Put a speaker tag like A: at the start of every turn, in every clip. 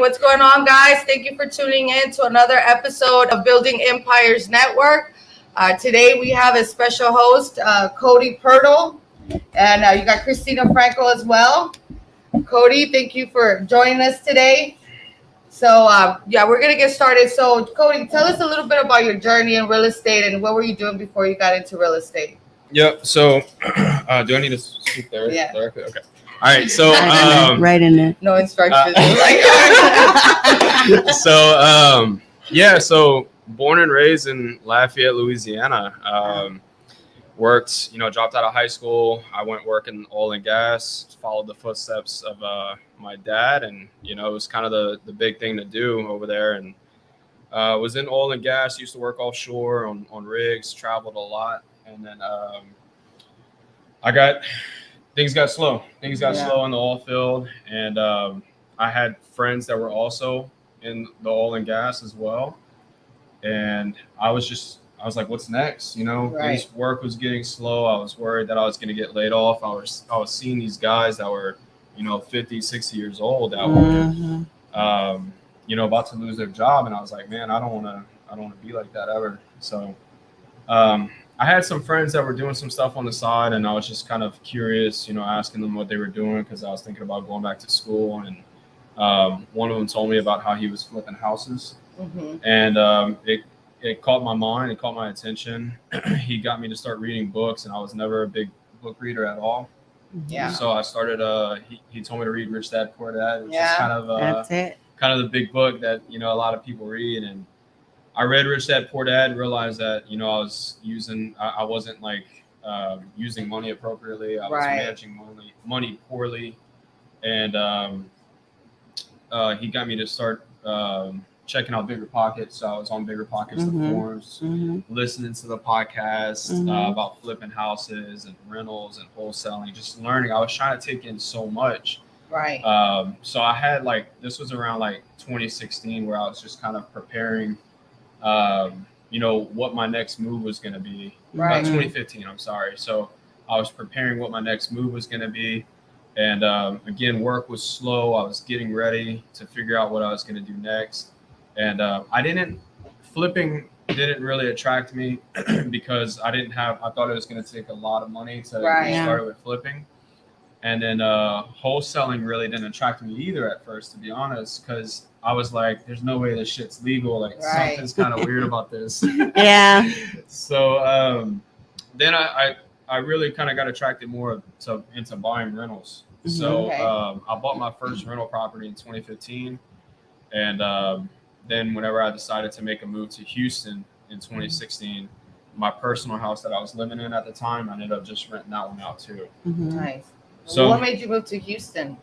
A: what's going on, guys? Thank you for tuning in to another episode of Building Empires Network. Today we have a special host, Cody Pirtle, and you got Christina Franco as well. Cody, thank you for joining us today. So, we're going to get started. So, Cody, tell us a little bit about your journey in real estate and what were you doing before you got into real estate?
B: Yep. So, do I need to speak there?
A: Yeah.
B: Okay. All right. So,
C: right in there.
A: No instructions.
B: So born and raised in Lafayette, Louisiana. Worked, dropped out of high school. I went work in oil and gas, followed the footsteps of my dad. And, it was kind of the big thing to do over there. And was in oil and gas, used to work offshore on rigs, traveled a lot. And then things got slow. Things got slow in the oil field. And I had friends that were also in the oil and gas as well. And I was like, what's next? Right. Work was getting slow. I was worried that I was going to get laid off. I was seeing these guys that were, 50, 60 years old that were, about to lose their job. And I was like, man, I don't want to be like that ever. So, I had some friends that were doing some stuff on the side, and I was just kind of curious, asking them what they were doing because I was thinking about going back to school. And one of them told me about how he was flipping houses, and it caught my mind, it caught my attention. He got me to start reading books, and I was never a big book reader at all. Yeah. So I started. He told me to read Rich Dad Poor Dad, which is kind of the big book that a lot of people read, and I read Rich Dad Poor Dad, realized that, I wasn't using money appropriately. I was managing money poorly. And he got me to start checking out Bigger Pockets. So I was on Bigger Pockets, the forums, listening to the podcast about flipping houses and rentals and wholesaling, just learning. I was trying to take in so much. Right. So I had this was around 2016 where I was just kind of preparing what my next move was going to be. Right. 2015, I'm sorry. So I was preparing what my next move was going to be. And again, work was slow. I was getting ready to figure out what I was going to do next. And flipping didn't really attract me because I thought it was going to take a lot of money to get started with flipping. And then wholesaling really didn't attract me either at first, to be honest, because I was like, there's no way this shit's legal. Something's kind of weird about this. Yeah. So then I really kind of got attracted more into buying rentals. So I bought my first rental property in 2015. And then whenever I decided to make a move to Houston in 2016, my personal house that I was living in at the time, I ended up just renting that one out too. Nice. So
A: what made you move to Houston?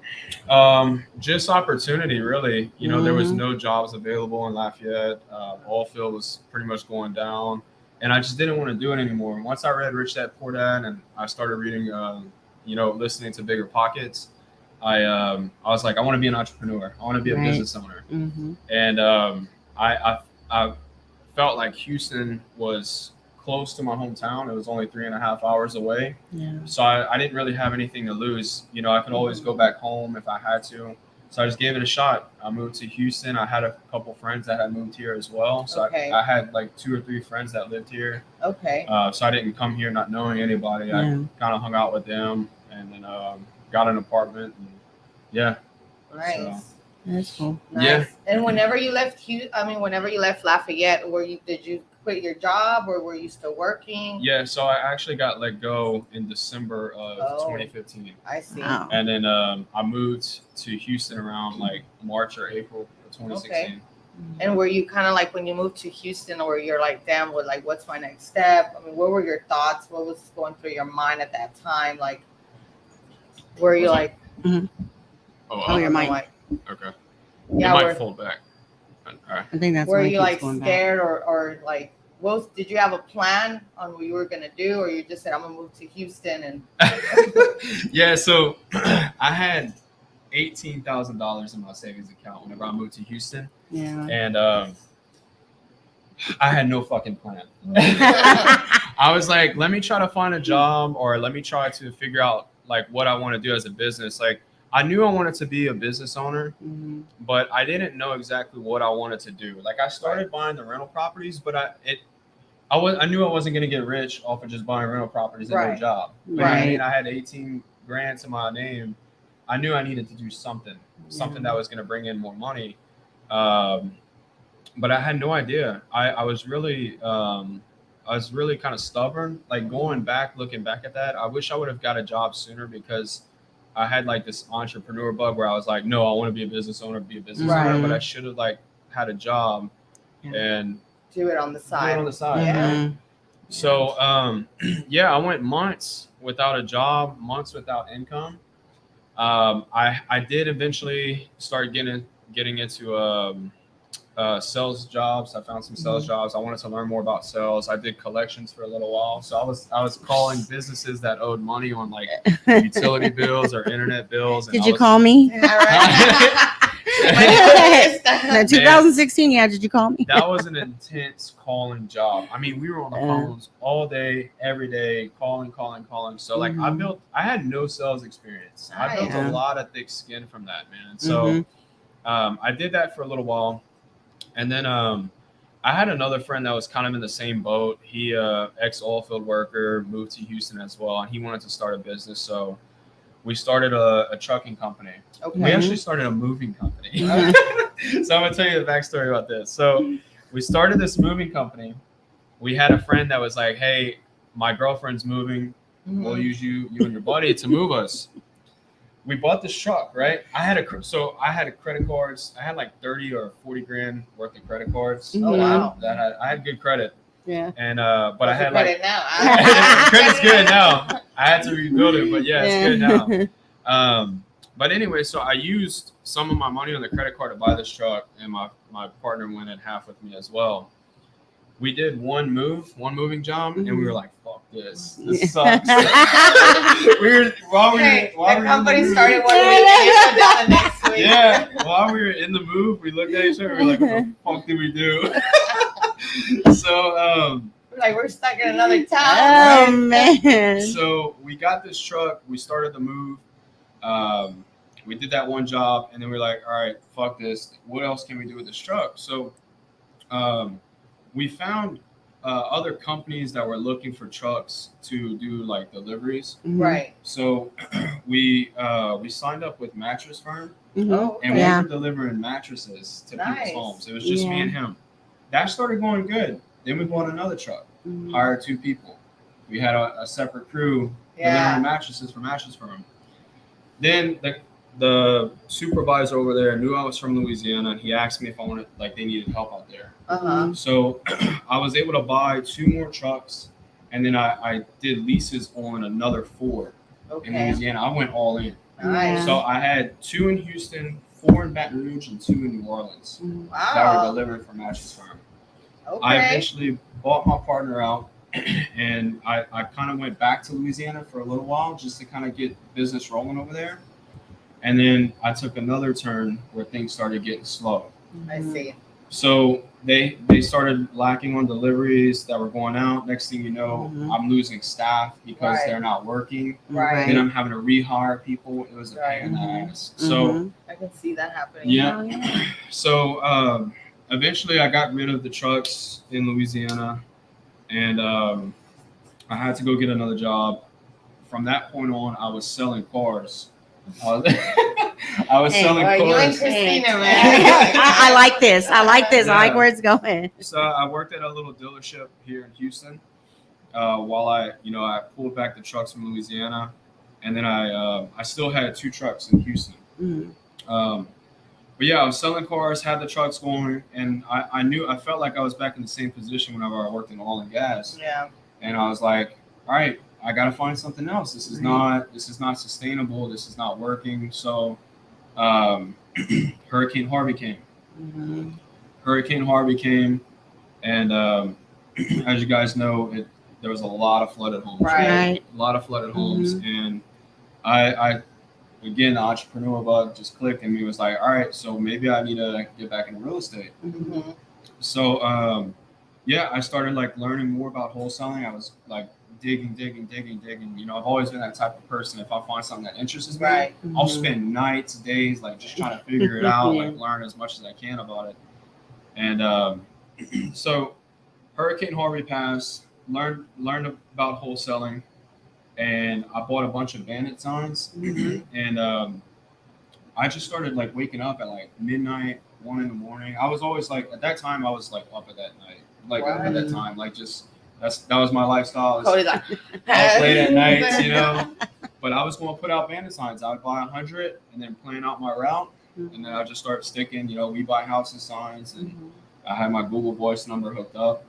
B: Just opportunity, really. There was no jobs available in Lafayette. Oil field was pretty much going down, and I just didn't want to do it anymore. And once I read Rich Dad Poor Dad, and I started reading, listening to Bigger Pockets, I was like, I want to be an entrepreneur. I want to be a business owner. And I felt like Houston was close to my hometown. It was only 3.5 hours away. Yeah. So I didn't really have anything to lose. I could always go back home if I had to. So I just gave it a shot. I moved to Houston. I had a couple friends that had moved here as well. So I had 2 or 3 friends that lived here. Okay. So I didn't come here not knowing anybody. I kind of hung out with them and then got an apartment. And
A: nice.
B: So,
C: that's cool.
A: Nice. Yeah. And whenever you left Lafayette, did you quit your job or were you still working?
B: Yeah, so I actually got let go in December of 2015.
A: I see.
C: Wow.
B: And then I moved to Houston around March or April of 2016.
A: Okay. And were you kind of when you moved to Houston, or you're damn, what's my next step? I mean, what were your thoughts? What was going through your mind at that time? Were you
C: your mic.
B: Okay.
A: Yeah,
B: it might fold back. All right.
C: I think that's
A: were you scared or did you have a plan on what you were gonna do, or you just said I'm gonna move to Houston and
B: Yeah, so I had $18,000 in my savings account whenever I moved to Houston. Yeah. And I had no fucking plan. I was like, let me try to find a job, or let me try to figure out what I want to do as a business. I knew I wanted to be a business owner,
C: Mhm.
B: but I didn't know exactly what I wanted to do. Like I started buying the rental properties, but I knew I wasn't going to get rich off of just buying rental properties and no
A: Right.
B: job. But I mean, I had 18 grand to my name. I knew I needed to do something that was going to bring in more money. But I had no idea. I was really kind of stubborn. Like looking back at that, I wish I would have got a job sooner because I had like this entrepreneur bug where I was like, no, I want to be a business owner, but I should have like had a job and
A: do it on the side.
C: Mhm.
B: So I went months without a job, months without income. I did eventually start getting into sales jobs. I found some sales jobs. I wanted to learn more about sales. I did collections for a little while. So I was calling businesses that owed money on like utility bills or internet bills.
C: Did you call me?
A: Yeah, right.
C: In 2016, did you call me?
B: That was an intense calling job. I mean, we were on the phones all day, every day, calling. So like I had no sales experience. I built a lot of thick skin from that, man. So I did that for a little while. And then I had another friend that was kind of in the same boat. He ex oil field worker, moved to Houston as well, and he wanted to start a business. So we started a trucking company.
A: Okay.
B: We actually started a moving company. So I'm gonna tell you the backstory about this. So we started this moving company. We had a friend that was like, "Hey, my girlfriend's moving. We'll use you and your buddy to move us." We bought this truck, right? I had credit cards. I had like 30 or 40 grand worth of credit cards.
A: Oh wow!
B: I had good credit.
C: Yeah.
B: And but I had
A: credit
B: like
A: now.
B: credit's good now. I had to rebuild it, but yeah, it's good now. But anyway, so I used some of my money on the credit card to buy this truck, and my partner went in half with me as well. We did one moving job, and we were like, "Fuck this! This sucks." The company started one week and down the next week. Yeah, while we were in the move, we looked at each other. We were like, "What the fuck did we do?" So,
A: like we're stuck in another town.
C: Oh man!
B: So we got this truck. We started the move. We did that one job, and then we were like, "All right, fuck this. What else can we do with this truck?" So, we found other companies that were looking for trucks to do like deliveries.
A: Right.
B: So we signed up with Mattress Firm, and we were delivering mattresses to people's homes. It was just me and him. That started going good. Then we bought another truck, hired 2 people. We had a separate crew delivering mattresses for Mattress Firm. Then the supervisor over there knew I was from Louisiana, and he asked me if they needed help out there. So I was able to buy 2 more trucks, and then I did leases on another 4 in Louisiana. I went all in.
A: Nice.
B: So I had 2 in Houston, 4 in Baton Rouge, and 2 in New Orleans that were delivered from Mattress Firm. I eventually bought my partner out, and I kind of went back to Louisiana for a little while just to kind of get business rolling over there. And then I took another turn where things started getting slow.
A: I see.
B: So they started lacking on deliveries that were going out. Next thing you know, I'm losing staff because they're not working.
A: Right.
B: Then I'm having to rehire people. It was a pain in the ass. So
A: I can see that happening.
B: Yeah. So eventually I got rid of the trucks in Louisiana, and I had to go get another job. From that point on, I was selling cars. I was selling cars.
A: You and Christina, man.
C: I like this. I like where it's going.
B: So I worked at a little dealership here in Houston while I pulled back the trucks from Louisiana, and then I still had 2 trucks in Houston. But yeah, I was selling cars, had the trucks going, and I felt like I was back in the same position whenever I worked in oil and gas.
A: Yeah.
B: And I was like, all right, I got to find something else. This is not sustainable. This is not working. So Hurricane Harvey came. Hurricane Harvey came, and as you guys know, there was a lot of flooded homes.
C: Right.
B: A lot of flooded homes, and I again, the entrepreneur bug just clicked in me. Was like, all right, so maybe I need to get back into real estate. So I started like learning more about wholesaling. I was like digging. You know, I've always been that type of person. If I find something that interests me,
A: Right.
B: I'll
C: Mhm.
B: spend nights, days, like just trying to figure it out,
C: Yeah.
B: like learn as much as I can about it. And so Hurricane Harvey passed, learned about wholesaling, and I bought a bunch of bandit signs,
C: Mhm.
B: and I just started like waking up at like midnight, 1 in the morning. I was always like at that time I was like up at that night, like up at that
C: Right.
B: time, like just that was my lifestyle.
A: Cody's like,
B: I was late at night, you know. But I was going to put out bandit signs. I would buy 100 and then plan out my route, and then I just start sticking. You know, we buy houses signs, and
C: Mhm.
B: I had my Google Voice number hooked up.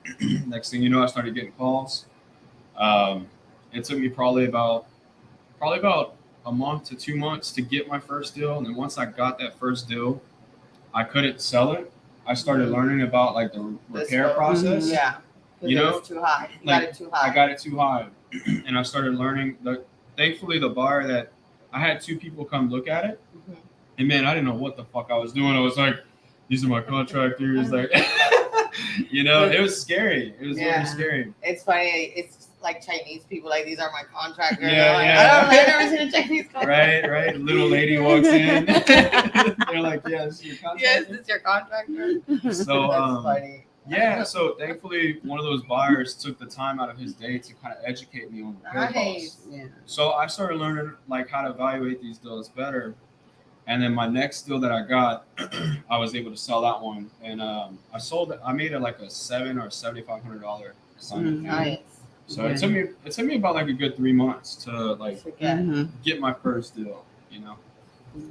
B: Next thing you know, I started getting calls. It took me probably about a month to 2 months to get my first deal, and then once I got that first deal, I couldn't sell it. I started learning about like the repair process.
C: Mhm.
A: yeah.
B: You know,
A: it was too high. You
B: like,
A: got it too high.
B: I got it too high, and I started learning. Thankfully, the buyer that I had 2 people come look at it,
A: Mhm.
B: and man, I didn't know what the fuck I was doing. I was like, "These are my contractors." Like, you know, it was scary. It was
A: Yeah.
B: very scary.
A: It's funny. It's like Chinese people. Like, these are my contractors.
B: Yeah,
A: Like,
B: yeah.
A: I've never seen a Chinese contractor.
B: Right. Little lady walks in. They're like, "Yeah, this is your
A: Yes,
B: contractor."
A: it's your contractor.
B: So,
A: That's funny.
B: yeah. So thankfully, one of those buyers took the time out of his day to kind of educate me on repair costs.
A: Nice.
C: Yeah.
B: So I started learning like how to evaluate these deals better. And then my next deal that I got, I was able to sell that one, and I sold it. I made it like a $700 or $7,500 assignment fee.
A: Nice.
B: So it took me about like a good 3 months to like
A: Forget.
C: Mhm.
B: get my first deal. You know.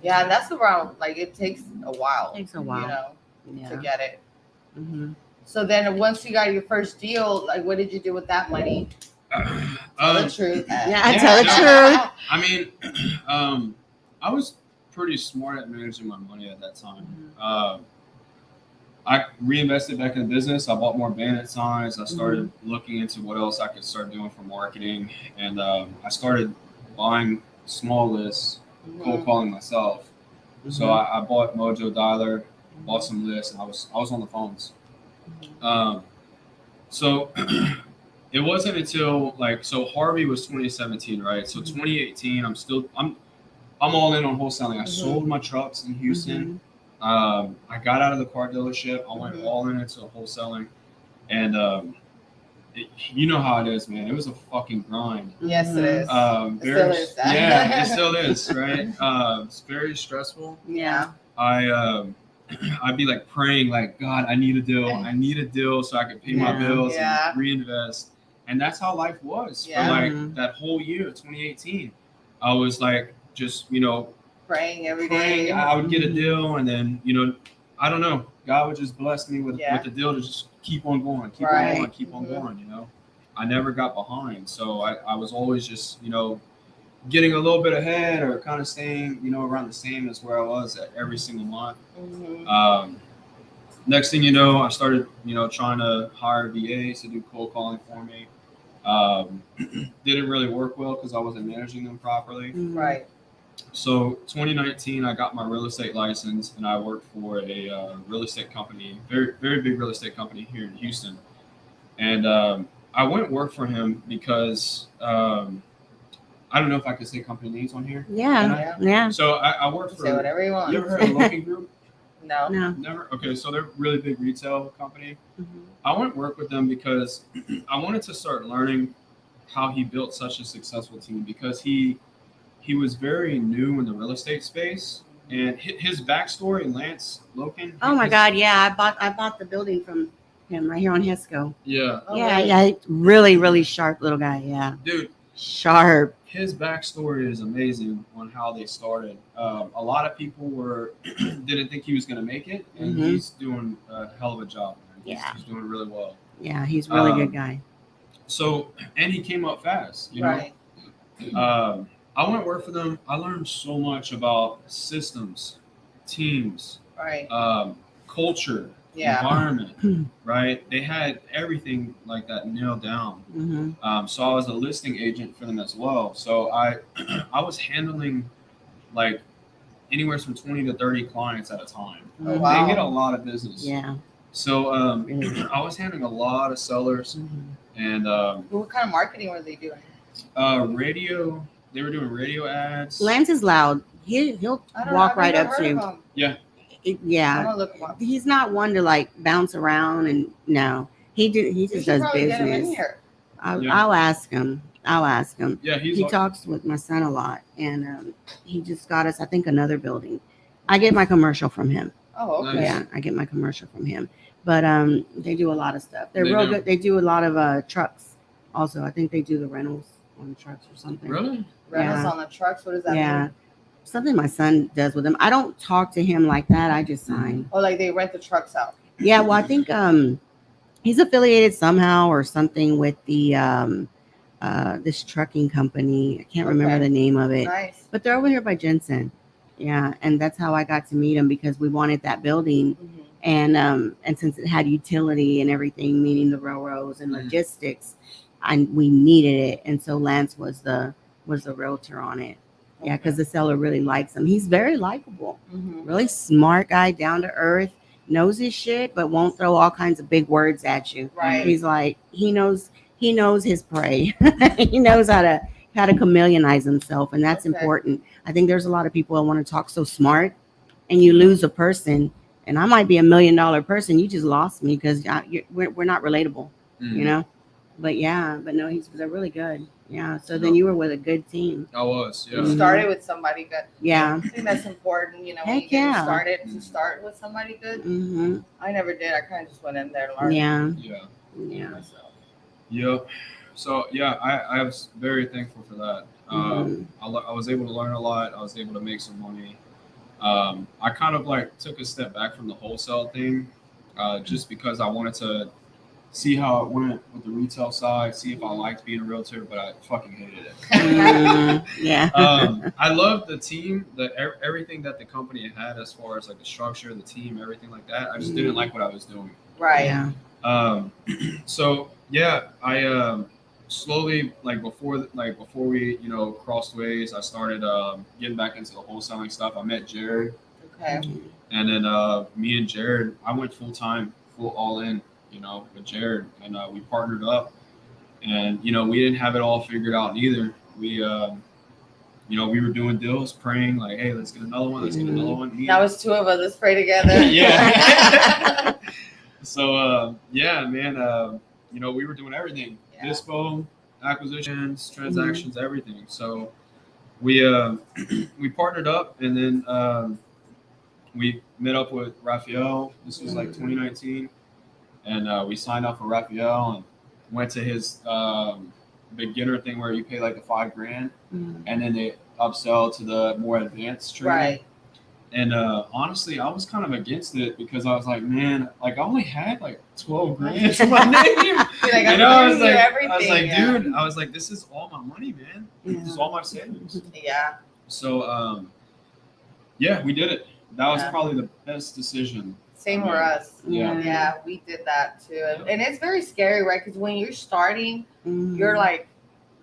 A: Yeah, that's around. Like, it takes a while.
C: Takes a while.
A: You know, to
C: Yeah.
A: get it.
C: Mhm.
A: So then, once you got your first deal, like, what did you do with that money? Tell the truth.
C: Yeah,
B: Yeah,
C: tell the
B: no.
C: truth.
B: I mean, I was pretty smart at managing my money at that time. I reinvested back in the business. I bought more bandit signs. I started looking into what else I could start doing for marketing, and I started buying small lists, cold calling myself. So I bought Mojo Dialer, bought some lists, and I was on the phones. So it wasn't until so Harvey was 2017, right? So 2018, I'm all in on wholesaling. I sold my trucks in Houston. I got out of the car dealership. I went all in into wholesaling, and you know how it is, man. It was a fucking grind.
A: Yes, it is.
B: It
A: still is.
B: Yeah, it still is, right? It's very stressful.
C: Yeah.
B: I'd be like praying, like, God, I need a deal. I need a deal so I can pay my bills and reinvest. And that's how life was for like that whole year, 2018. I was like, just,
A: praying every
B: praying
A: day.
B: I would get a deal, and then, I don't know, God would just bless me with the deal to just keep on going, keep on going. I never got behind. So I was always just, getting a little bit ahead or kind of staying, around the same as where I was at every single month. Next thing you know, I started, trying to hire VAs to do cold calling for me. Didn't really work well because I wasn't managing them properly.
A: Right.
B: So 2019, I got my real estate license, and I worked for a real estate company, very, very big real estate company here in Houston. And I went work for him because I don't know if I could say company names on here.
C: Yeah.
B: So I worked for.
A: Say whatever you want.
B: You ever heard of Looking Group?
A: No.
B: Never. Okay, so they're a really big retail company. I went work with them because I wanted to start learning how he built such a successful team, because he was very new in the real estate space, and his backstory, Lance Loken.
C: Oh my God! Yeah, I bought the building from him right here on Hisco.
B: Yeah.
A: Oh,
C: Yeah. Really, really sharp little guy. Yeah.
B: Dude.
C: Sharp.
B: His backstory is amazing on how they started. A lot of people didn't think he was going to make it, and he's doing a hell of a job. Man. He's doing really well.
C: Yeah, he's a really good guy.
B: So, and he came up fast,
A: Right.
B: I went work for them. I learned so much about systems, teams,
A: Right.
B: Culture, environment, right? They had everything like that nailed down. So I was a listing agent for them as well. So I was handling like anywhere from 20 to 30 clients at a time.
A: Oh, wow.
B: They get a lot of business.
C: Yeah.
B: So I was handling a lot of sellers, and
A: What kind of marketing were they doing?
B: radio. They were doing radio ads.
C: Lance is loud. He'll walk right up to you.
B: Yeah.
A: I'm
C: Yeah,
A: gonna look him up.
C: he's not one to like bounce around and no. He just does
A: Get him in
C: business.
A: here.
C: I'll ask him.
B: Yeah,
C: He talks with my son a lot, and he just got us, I think, another building. I get my commercial from him.
A: Oh, okay.
B: Nice.
C: Yeah, I get my commercial from him. But they do a lot of stuff. They're
B: They
C: real
B: do.
C: good. They do a lot of trucks. Also, I think they do the rentals on the trucks or something.
B: Really?
A: Rentals
C: Yeah.
A: on the trucks. What does that
C: Yeah,
A: mean?
C: something my son does with them. I don't talk to him like that. I just sign.
A: Oh, like they rent the trucks out.
C: Yeah, well, I think he's affiliated somehow or something with the this trucking company. I can't remember
A: Okay.
C: the name of it.
A: Nice.
C: But they're over here by Jensen. Yeah, and that's how I got to meet him because we wanted that building, and since it had utility and everything, meaning the railroads and logistics, we needed it, and so Lance was the realtor on it. Yeah, because the seller really likes him. He's very likable, really smart guy, down to earth, knows his shit, but won't throw all kinds of big words at you.
A: Right.
C: He's like he knows his prey. He knows how to chameleonize himself, and that's
A: Okay.
C: important. I think there's a lot of people that want to talk so smart, and you lose a person. And I might be $1 million person. You just lost me because we're not relatable, you know. But no, they're really good. Yeah. So then you were with a good team.
B: I was. Yeah.
A: You started with somebody good.
C: Yeah.
A: I think that's important. You know, when
C: Heck
A: you get
C: yeah.
A: started, to start with somebody good.
C: Mm-hmm.
A: I never did. I kind of just went in there and learned.
C: Yeah.
B: Yeah.
C: Yeah.
A: Myself.
B: Yep. So yeah, I was very thankful for that. I was able to learn a lot. I was able to make some money. I kind of like took a step back from the wholesale thing, just because I wanted to see how it went with the retail side, see if I liked being a realtor, but I fucking hated it.
C: Yeah.
B: I loved the team, everything that the company had as far as like the structure, the team, everything like that. I just didn't like what I was doing.
A: Right.
C: Yeah.
B: So yeah, I slowly before we crossed ways, I started getting back into the wholesaling stuff. I met Jared,
A: Okay.
B: and then me and Jared, I went full all in, with Jared, and we partnered up, and we didn't have it all figured out either. We we were doing deals, praying like, hey, let's get another one, let's get another one.
A: Now it's two of us. Let's pray together.
B: Yeah. So yeah, man, we were doing everything.
A: Yeah.
B: Dispo, acquisitions, transactions, everything. So we partnered up, and then we met up with Raphael. This was like 2019, and we signed up for Raphael and went to his beginner thing where you pay like the $5,000, and then they upsell to the more advanced training.
A: Right.
B: And honestly, I was kind of against it because I was like, man, like I only had like $12,000 to my name.
A: Like,
B: I was like,
A: everything,
B: dude, I was like, this is all my money, man. This is all my savings.
A: Yeah.
B: So yeah, we did it. That was
A: Yeah.
B: probably the best decision.
A: Same for us.
B: Yeah.
A: Yeah, we did that too. And it's very scary, right? Because when you're starting, you're like,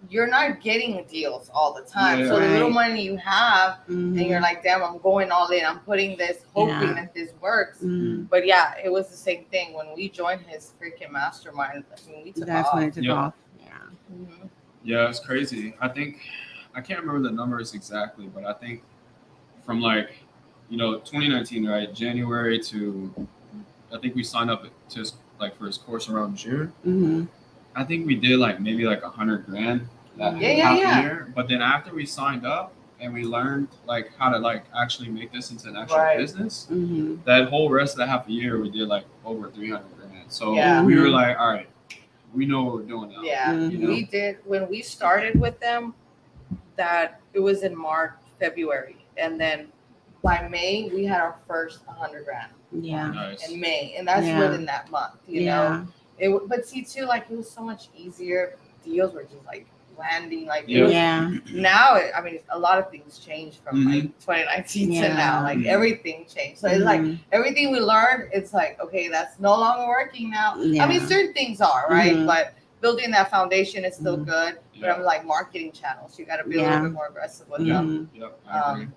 A: you're not getting deals all the time.
B: Yeah.
A: So the little
C: Right.
A: money you have, and you're like, damn, I'm going all in. I'm putting this, hoping that this works. But yeah, it was the same thing. When we joined his freaking mastermind, I mean, we took
C: That's
A: off.
C: when it took off. Yeah.
B: Yeah, it's crazy. I can't remember the numbers exactly, but I think from 2019, right, January to, I think we signed up to for his course around June. I think we did maybe $100,000 that half a year. But then after we signed up and we learned how to actually make this into an actual business, that whole rest of the half a year we did over $300,000. So we were like, all right, we know what we're doing now.
A: Yeah, we did. When we started with them, that it was in February, and then by May we had our first $100,000.
C: Yeah.
B: Nice.
A: In May, and that's within that month. You know, but see too, it was so much easier. Deals were just landing. Now, I mean, a lot of things changed from 2019 to now. Everything changed. So it's everything we learned. It's okay, that's no longer working now.
C: Yeah.
A: I mean, certain things are right, but building that foundation is still good. But I'm marketing channels. You got to be a little bit more aggressive with them.
B: Yep, I agree.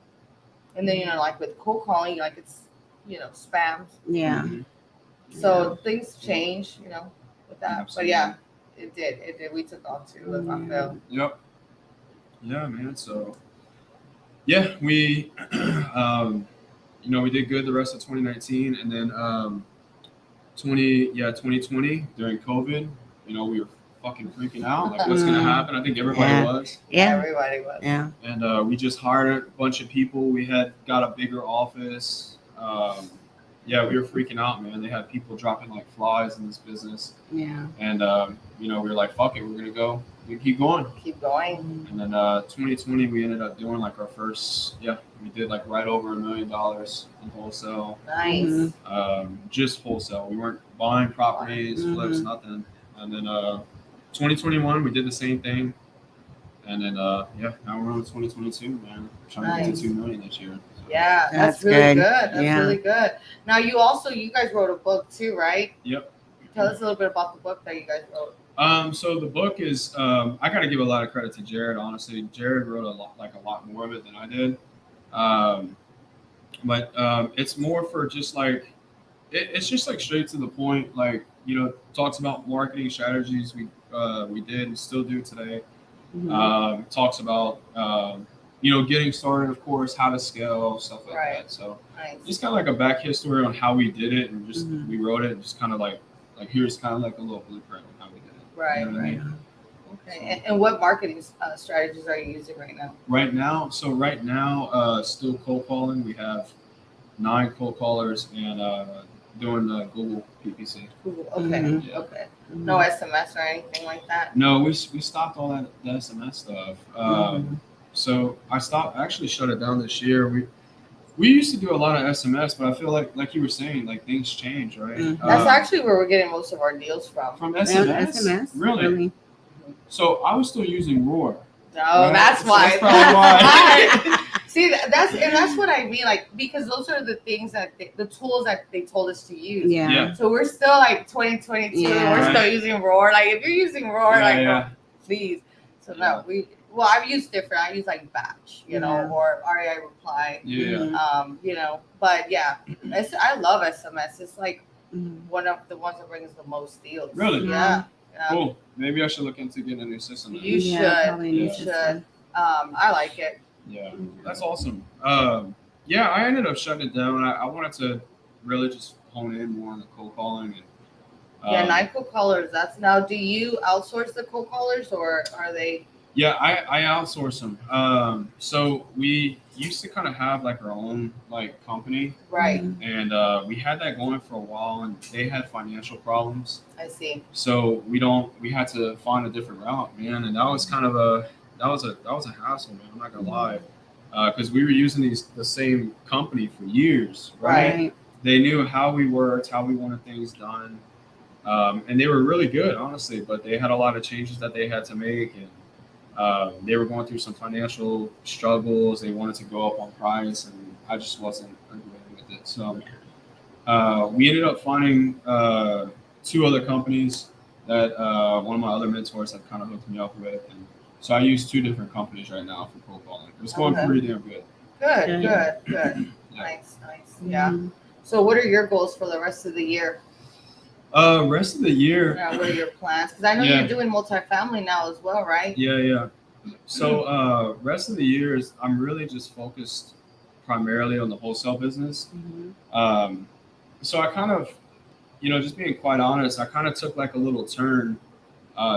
A: And then with cold calling, it's spams.
C: Yeah.
A: So things change, with that. But yeah, it did. It did. We took off too, if I feel.
B: Yep. Yeah, man. So yeah, we we did good the rest of 2019, and then 2020 during COVID, we were fucking freaking out, like what's gonna happen. I think everybody was.
C: Yeah.
A: Everybody was.
C: Yeah.
B: And we just hired a bunch of people. We had got a bigger office. Yeah, we were freaking out, man. They had people dropping like flies in this business.
C: Yeah.
B: And we were like, fuck it, we're gonna go. We keep going.
A: Keep going.
B: And then 2020, we ended up doing like our first. Yeah, we did like right over $1 million in wholesale.
A: Nice.
B: Just wholesale. We weren't buying properties, flips, nothing. And then 2021, we did the same thing. And then now we're on 2022, man. Trying to get to 2 million this year. So.
A: Yeah, that's really good. That's
C: Yeah.
A: really good. Now you guys wrote a book too, right?
B: Yep.
A: Tell us a little bit about the book that you guys wrote.
B: So the book is I got to give a lot of credit to Jared. Honestly, Jared wrote a lot more of it than I did. But it's more for just like it's just like straight to the point. Like talks about marketing strategies we did and still do today. Talks about getting started, of course, how to scale, stuff like that. So just kind of like a back history on how we did it, and just we wrote it, and just kind of like here's kind of like a little blueprint on how we did it.
A: Right.
B: You know what I mean?
A: Okay. And what marketing strategies are you using right now?
B: Right now, still cold calling. We have 9 cold callers and doing Google PPC.
A: Google. Okay.
B: Yeah.
A: Okay. No SMS or anything like that?
B: No, we stopped all that SMS stuff. So I actually shut it down this year. We used to do a lot of SMS, but I feel like you were saying, like things change, right?
A: That's actually where we're getting most of our deals from.
B: From SMS?
C: SMS.
B: Really? So I was still using Roar.
A: No,
B: right?
A: that's why.
B: So that's probably why.
A: See, that's what I mean. Like, because those are the things the tools that they told us to use.
C: Yeah.
A: So we're still like 2022.
C: Yeah.
A: We're still using Roar. Like, if you're using Roar, oh, please. So no, I've used different. I use like Batch, or REI Reply.
B: Yeah.
A: But yeah, I love SMS. It's like one of the ones that brings the most deals.
B: Really?
A: Yeah.
B: Cool. Maybe I should look into getting a new system.
A: You should. I like it.
B: Yeah, that's awesome. Yeah, I ended up shutting it down. I wanted to really just hone in more on the cold calling. And,
A: 9 cold callers. Now, do you outsource the cold callers, or are they?
B: Yeah, I outsource them. So we used to kind of have like our own like company,
A: right?
B: And we had that going for a while, and they had financial problems.
A: I see.
B: So we had to find a different route, man, and that was kind of a hassle, man. I'm not gonna lie, because we were using the same company for years, right? They knew how we worked, how we wanted things done, and they were really good, honestly. But they had a lot of changes that they had to make, and they were going through some financial struggles. They wanted to go up on price, and I just wasn't agreeing with it. So we ended up finding 2 other companies that one of my other mentors had kind of hooked me up with, and so I use 2 different companies right now for cold calling. It was going pretty damn good.
A: Good.
B: Yeah.
A: Nice. Yeah. So what are your goals for the rest of the year?
B: Rest of the year.
A: Yeah, what are your plans? Because I know you're doing multifamily now as well, right?
B: Yeah. So rest of the year is I'm really just focused primarily on the wholesale business. So I kind of, just being quite honest, I kind of took like a little turn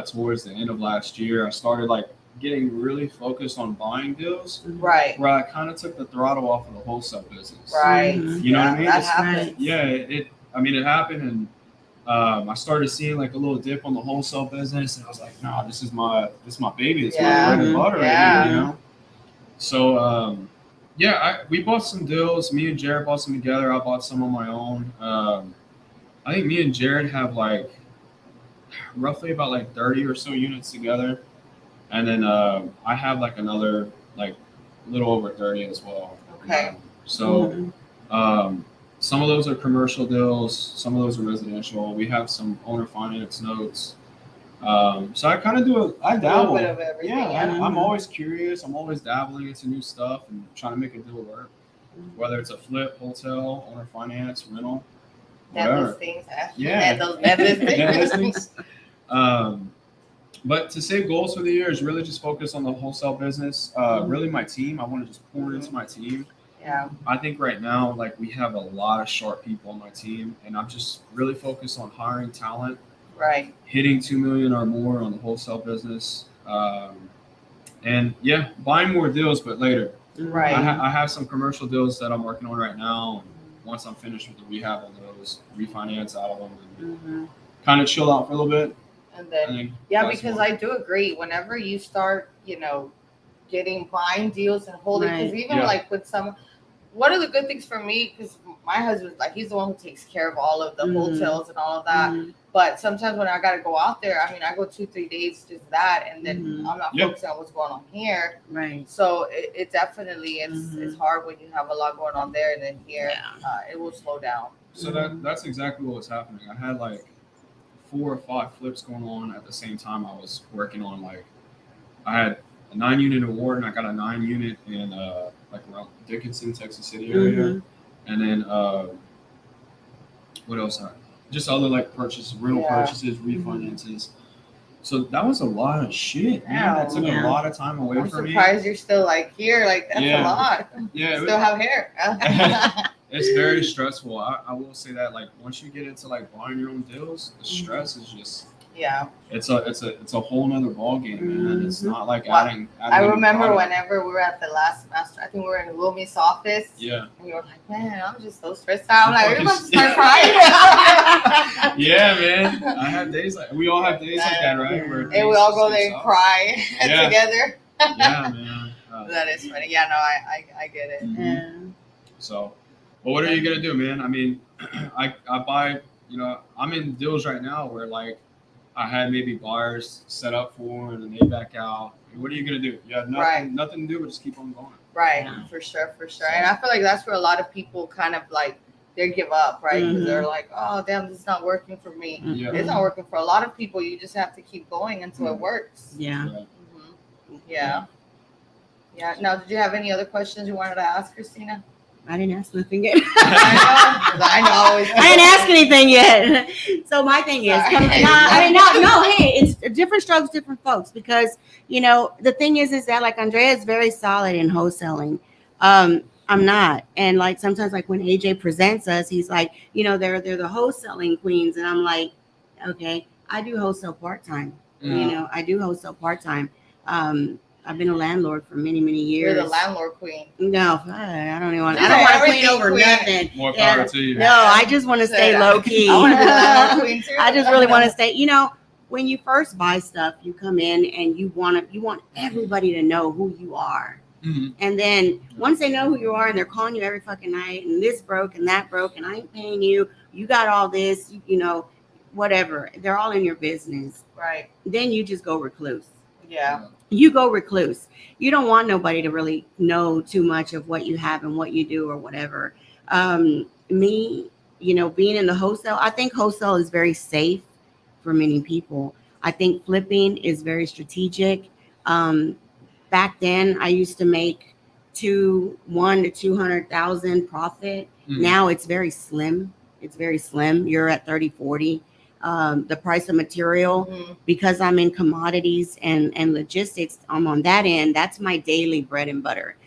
B: towards the end of last year. I started like getting really focused on buying deals.
A: Right.
B: Where I kind of took the throttle off of the wholesale business.
A: Right.
B: You know what I mean?
A: That happens.
B: Yeah. It happened, and I started seeing like a little dip on the wholesale business, and I was like, nah, this is my baby. It's my bread and butter. Right? So we bought some deals. Me and Jared bought some together. I bought some on my own. I think me and Jared have like roughly about like 30 or so units together, and then I have like another like a little over 30 as well.
A: Okay.
B: So some of those are commercial deals, some of those are residential. We have some owner finance notes. So I kind of I dabble.
A: A little bit of everything.
B: I'm always curious. I'm always dabbling into new stuff and trying to make a deal work, whether it's a flip, hotel, owner finance, rental.
A: Net
B: whatever.
A: listings.
B: Yeah.
A: Those net listings.
B: Net listings. But to say goals for the year is really just focus on the wholesale business. Really, my team. I want to just pour into my team.
A: Yeah.
B: I think right now, like we have a lot of sharp people on my team, and I'm just really focused on hiring talent,
A: Right.
B: hitting 2 million or more on the wholesale business, and yeah, buying more deals, but later.
A: Right.
B: I have some commercial deals that I'm working on right now. Once I'm finished with the rehab on those, refinance out of them, and kind of chill out for a little bit.
A: And then, yeah, because I do agree. Whenever you start, getting buying deals and holding, because even like with some, one of the good things for me, because my husband, like, he's the one who takes care of all of the hotels and all of that. But sometimes when I got to go out there, I mean, I go 2-3 days just that, and then I'm not focusing on what's going on here.
C: Right.
A: So it definitely it's hard when you have a lot going on there, and then here it will slow down.
B: So that's exactly what was happening. I had like 4 or 5 flips going on at the same time. I was working on, like, I had a 9-unit award, and I got a 9-unit in like around Dickinson, Texas City area, and then what else? Just other like purchases, rental purchases, refinances. So that was a lot of shit, man. That took a lot of time away from me.
A: I'm surprised you're still like here. Like, that's a lot.
B: Yeah,
A: still have hair.
B: It's very stressful. I will say that, like, once you get into like buying your own deals, the stress is just it's a whole nother ball game, man. It's not like adding
A: I remember whenever we were at the last master, I think we were in Wilmie's office.
B: Yeah.
A: And you were like, man, I'm just so stressed out. I'm like, we're about to start crying.
B: Yeah, man. I have days we all have days like that, right? Where
A: and we all go there and cry together.
B: Yeah, man.
A: That is funny. Yeah, no, I get it.
C: Yeah.
B: So, well, what are you gonna do, man? I mean, I buy. I'm in deals right now where, like, I had maybe buyers set up for, and then they back out. What are you gonna do? You have nothing to do but just keep on going.
A: Right, for sure. And I feel like that's where a lot of people kind of like they give up, right? Because they're like, oh, damn, this is not working for me. It's not working for a lot of people. You just have to keep going until it works.
C: Yeah.
A: Yeah. Now, did you have any other questions you wanted to ask, Christina?
C: I didn't ask nothing yet.
A: I know.
C: I didn't ask anything yet. So my thing is, hey, it's different strokes, different folks. Because, the thing is that, like, Andrea is very solid in wholesaling. I'm not. And, like, sometimes, like, when AJ presents us, he's like, they're the wholesaling queens. And I'm like, okay, I do wholesale part-time. I do wholesale part-time. I've been a landlord for many, many years.
A: You're the landlord queen.
C: No, I don't even want. I don't want to queen over nothing.
B: More power to you.
C: No, I just want to stay low key.
A: I want to be the landlord queen too.
C: I just really want to stay. When you first buy stuff, you come in and you want everybody to know who you are. And then once they know who you are and they're calling you every fucking night, and this broke and that broke and I ain't paying you. You got all this, whatever. They're all in your business.
A: Right. Then
C: you just go recluse.
A: Yeah.
C: You go recluse. You don't want nobody to really know too much of what you have and what you do or whatever. Me, being in the wholesale, I think wholesale is very safe for many people. I think flipping is very strategic. Back then, I used to make 1 to 200,000 profit. Now it's very slim. You're at 30, 40. The price of material, because I'm in commodities and logistics, I'm on that end. That's my daily bread and butter.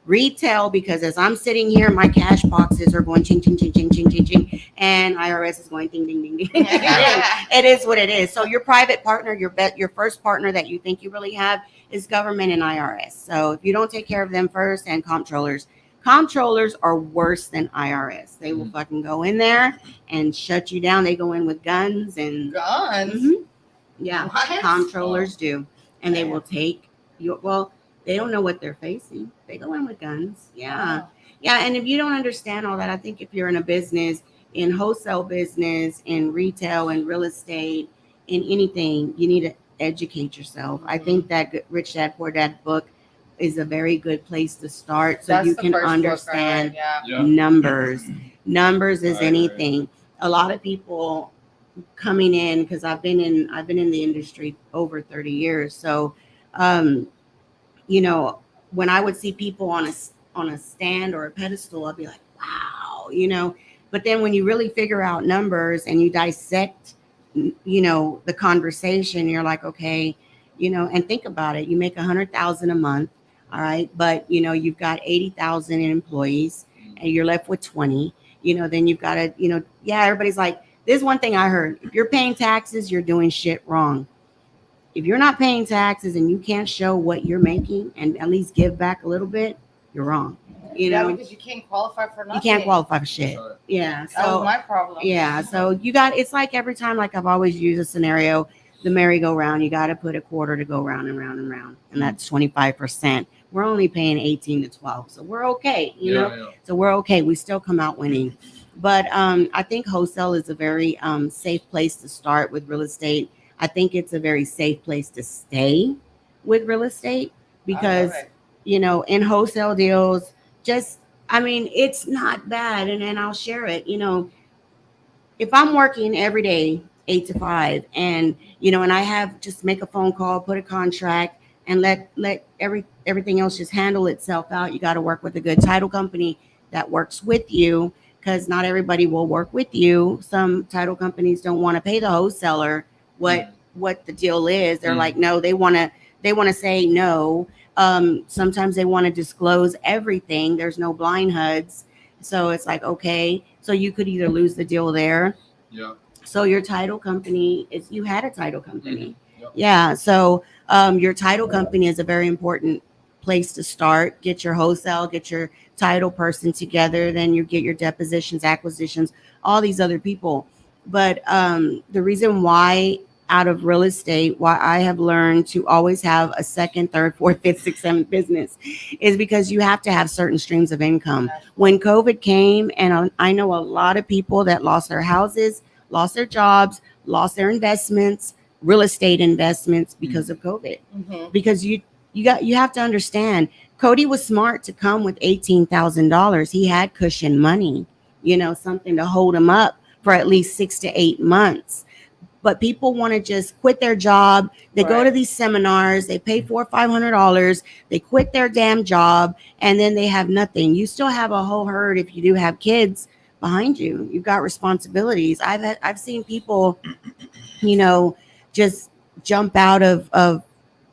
C: Retail, because as I'm sitting here, my cash boxes are going ching, ching, ching, ching, ching, ching, ching, and IRS is going ding, ding, ding, ding. It is what it is. So your private partner, your first partner that you think you really have is government and IRS. So if you don't take care of them first, and comptrollers are worse than IRS. They will fucking go in there and shut you down. They go in with guns and yeah, what? Comptrollers do, and they will take you. Well, they don't know what they're facing. They go in with guns. Yeah. And if you don't understand all that, I think if you're in a business, in wholesale business, in retail, in real estate, in anything, you need to educate yourself. I think that Rich Dad Poor Dad book is a very good place to start, so you can understand numbers. Numbers is anything. A lot of people coming in, because I've been in the industry over 30 years. So, when I would see people on a stand or a pedestal, I'd be like, wow, But then when you really figure out numbers and you dissect, the conversation, you're like, okay, and think about it. You make 100,000 a month, all right, but you've got 80,000 in employees, and you're left with 20. Then you've got to, yeah, everybody's like, there's one thing I heard: if you're paying taxes, you're doing shit wrong. If you're not paying taxes and you can't show what you're making and at least give back a little bit, you're wrong.
A: Because you can't qualify for nothing.
C: You can't qualify for shit. Yeah.
A: That was my problem.
C: Yeah. So it's like every time, like I've always used a scenario, the merry-go-round, you got to put a quarter to go round and round and round. And that's 25%. We're only paying 18 to 12. So we're okay, So we're okay. We still come out winning. But I think wholesale is a very safe place to start with real estate. I think it's a very safe place to stay with real estate because, in wholesale deals, it's not bad. And I'll share it. If I'm working every day, 8 to 5, and, and I have just make a phone call, put a contract, and let everything else just handle itself out. You got to work with a good title company that works with you, because not everybody will work with you. Some title companies don't want to pay the wholesaler what the deal is. They're like, no, they want to say no. Sometimes they want to disclose everything. There's no blind HUDs. So it's like, okay, so you could either lose the deal there.
B: Yeah.
C: So your title company you had a title company.
B: Mm-hmm. Yep.
C: Yeah. So your title company is a very important place to start. Get your wholesale, get your title person together. Then you get your depositions, acquisitions, all these other people. But the reason why out of real estate, why I have learned to always have a second, third, fourth, fifth, sixth, seventh business is because you have to have certain streams of income. When COVID came, and I know a lot of people that lost their houses, lost their jobs, lost their investments, real estate investments because of COVID. Mm-hmm. Because you have to understand, Cody was smart to come with $18,000. He had cushion money, something to hold him up for at least 6 to 8 months. But people want to just quit their job. They go to these seminars, they pay $400 or $500, they quit their damn job, and then they have nothing. You still have a whole herd if you do have kids behind you. You've got responsibilities. I've seen people, just jump out of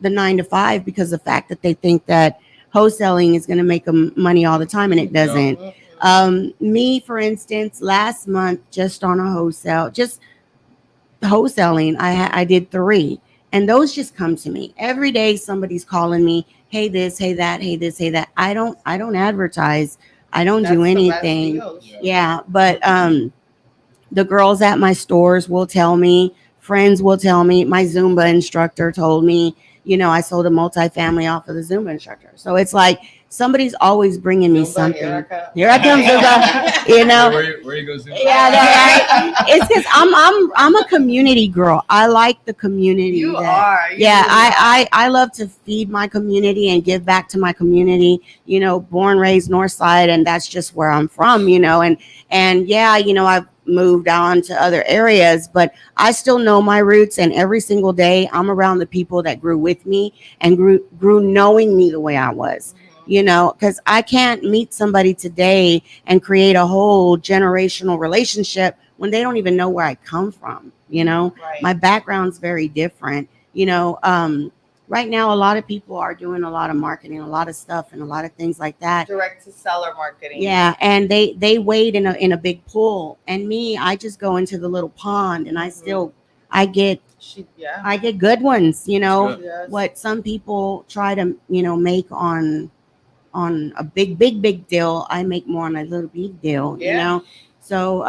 C: the 9 to 5 because of the fact that they think that wholesaling is going to make them money all the time, and it doesn't. Me, for instance, last month, just on a wholesaling, I did 3, and those just come to me every day. Somebody's calling me, hey this, hey that, hey this, hey that. I don't advertise. I don't do anything. Yeah, but the girls at my stores will tell me, friends will tell me, my Zumba instructor told me, I sold a multifamily off of the Zumba instructor. So it's like somebody's always bringing me something. Here I come, Zumba.
B: Where you go, Zumba?
C: Yeah, right. It's because I'm a community girl. I like the community.
A: You are.
C: I love to feed my community and give back to my community. Born, raised North Side, and that's just where I'm from. And yeah, I've moved on to other areas, but I still know my roots, and every single day I'm around the people that grew with me and grew knowing me the way I was. Because I can't meet somebody today and create a whole generational relationship when they don't even know where I come from. My background's very different. Right now, a lot of people are doing a lot of marketing, a lot of stuff, and a lot of things like that. Direct to seller marketing. Yeah, and they wade in a big pool, and me, I just go into the little pond, and I get good ones. What some people try to make on a big deal, I make more on a little big deal. So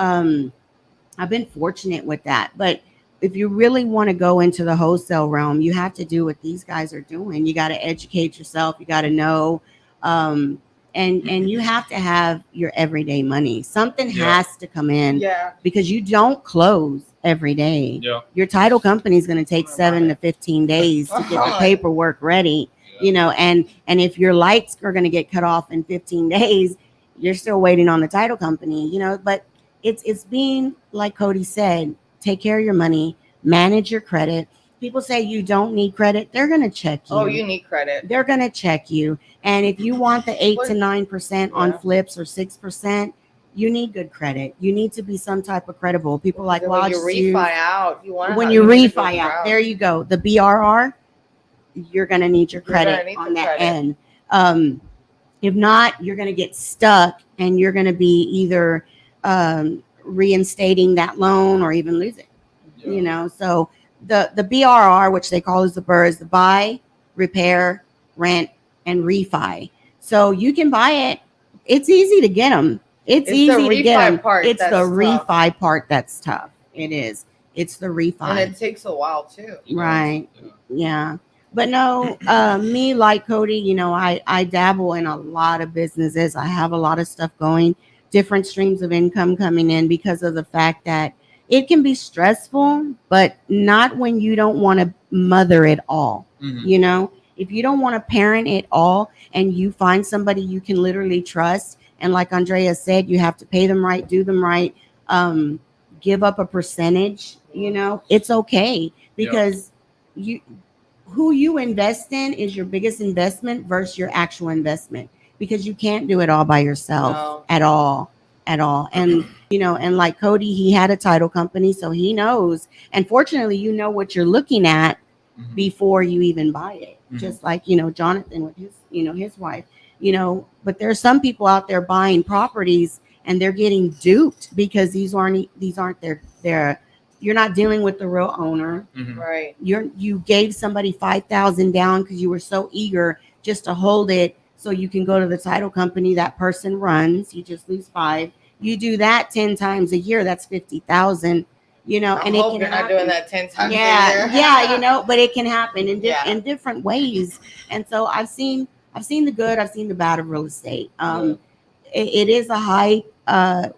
C: I've been fortunate with that, but if you really want to go into the wholesale realm, you have to do what these guys are doing. You got to educate yourself. You got to know, and you have to have your everyday money. Something has to come in, because you don't close every day. Your title company is going to take 7 to 15 days to get the paperwork ready. And if your lights are going to get cut off in 15 days, you're still waiting on the title company. But it's being like Cody said. Take care of your money, manage your credit. People say you don't need credit. They're going to check you.
A: Oh, you need credit.
C: They're going to check you. And if you want the 8 to 9% on flips or 6%, you need good credit. You need to be some type of credible. People like, well,
A: when
C: I'll
A: you
C: just use,
A: refi out, you want
C: when you refi out, there you go. The BRR, you're going to need your credit on that end. If not, you're going to get stuck and you're going to be either reinstating that loan or even lose it.
B: Yeah.
C: You know, so the BRR, which they call as the BRR, is the buy, repair, rent, and refi. So you can buy it. It's easy to get them. It's easy to get them. It's the refi part that's tough. It is. It's the refi.
A: And it takes a while too.
C: Right. Yeah. But no, me, like Cody, you know, I dabble in a lot of businesses. I have a lot of stuff going, different streams of income coming in because of the fact that it can be stressful, but not when you don't want to mother it all.
B: Mm-hmm.
C: You know, if you don't want to parent it all and you find somebody you can literally trust, and like Andrea said, you have to pay them right, do them right, give up a percentage, you know, it's okay because who you invest in is your biggest investment versus your actual investment, because you can't do it all by yourself at all. And you know, and like Cody, he had a title company, so he knows, and fortunately you know what you're looking at before you even buy it. Just like, you know, Jonathan with his, you know, his wife, you know. But there's some people out there buying properties and they're getting duped because these aren't their you're not dealing with the real owner.
A: Right.
C: You gave somebody 5,000 down because you were so eager just to hold it so you can go to the title company. That person runs, you just lose 5. You do that 10 times a year, that's 50,000. You know, and it can
A: you're
C: happen.
A: not doing that 10 times a year.
C: Yeah, you know, but it can happen in different ways. And so I've seen the good, I've seen the bad of real estate. It is a hype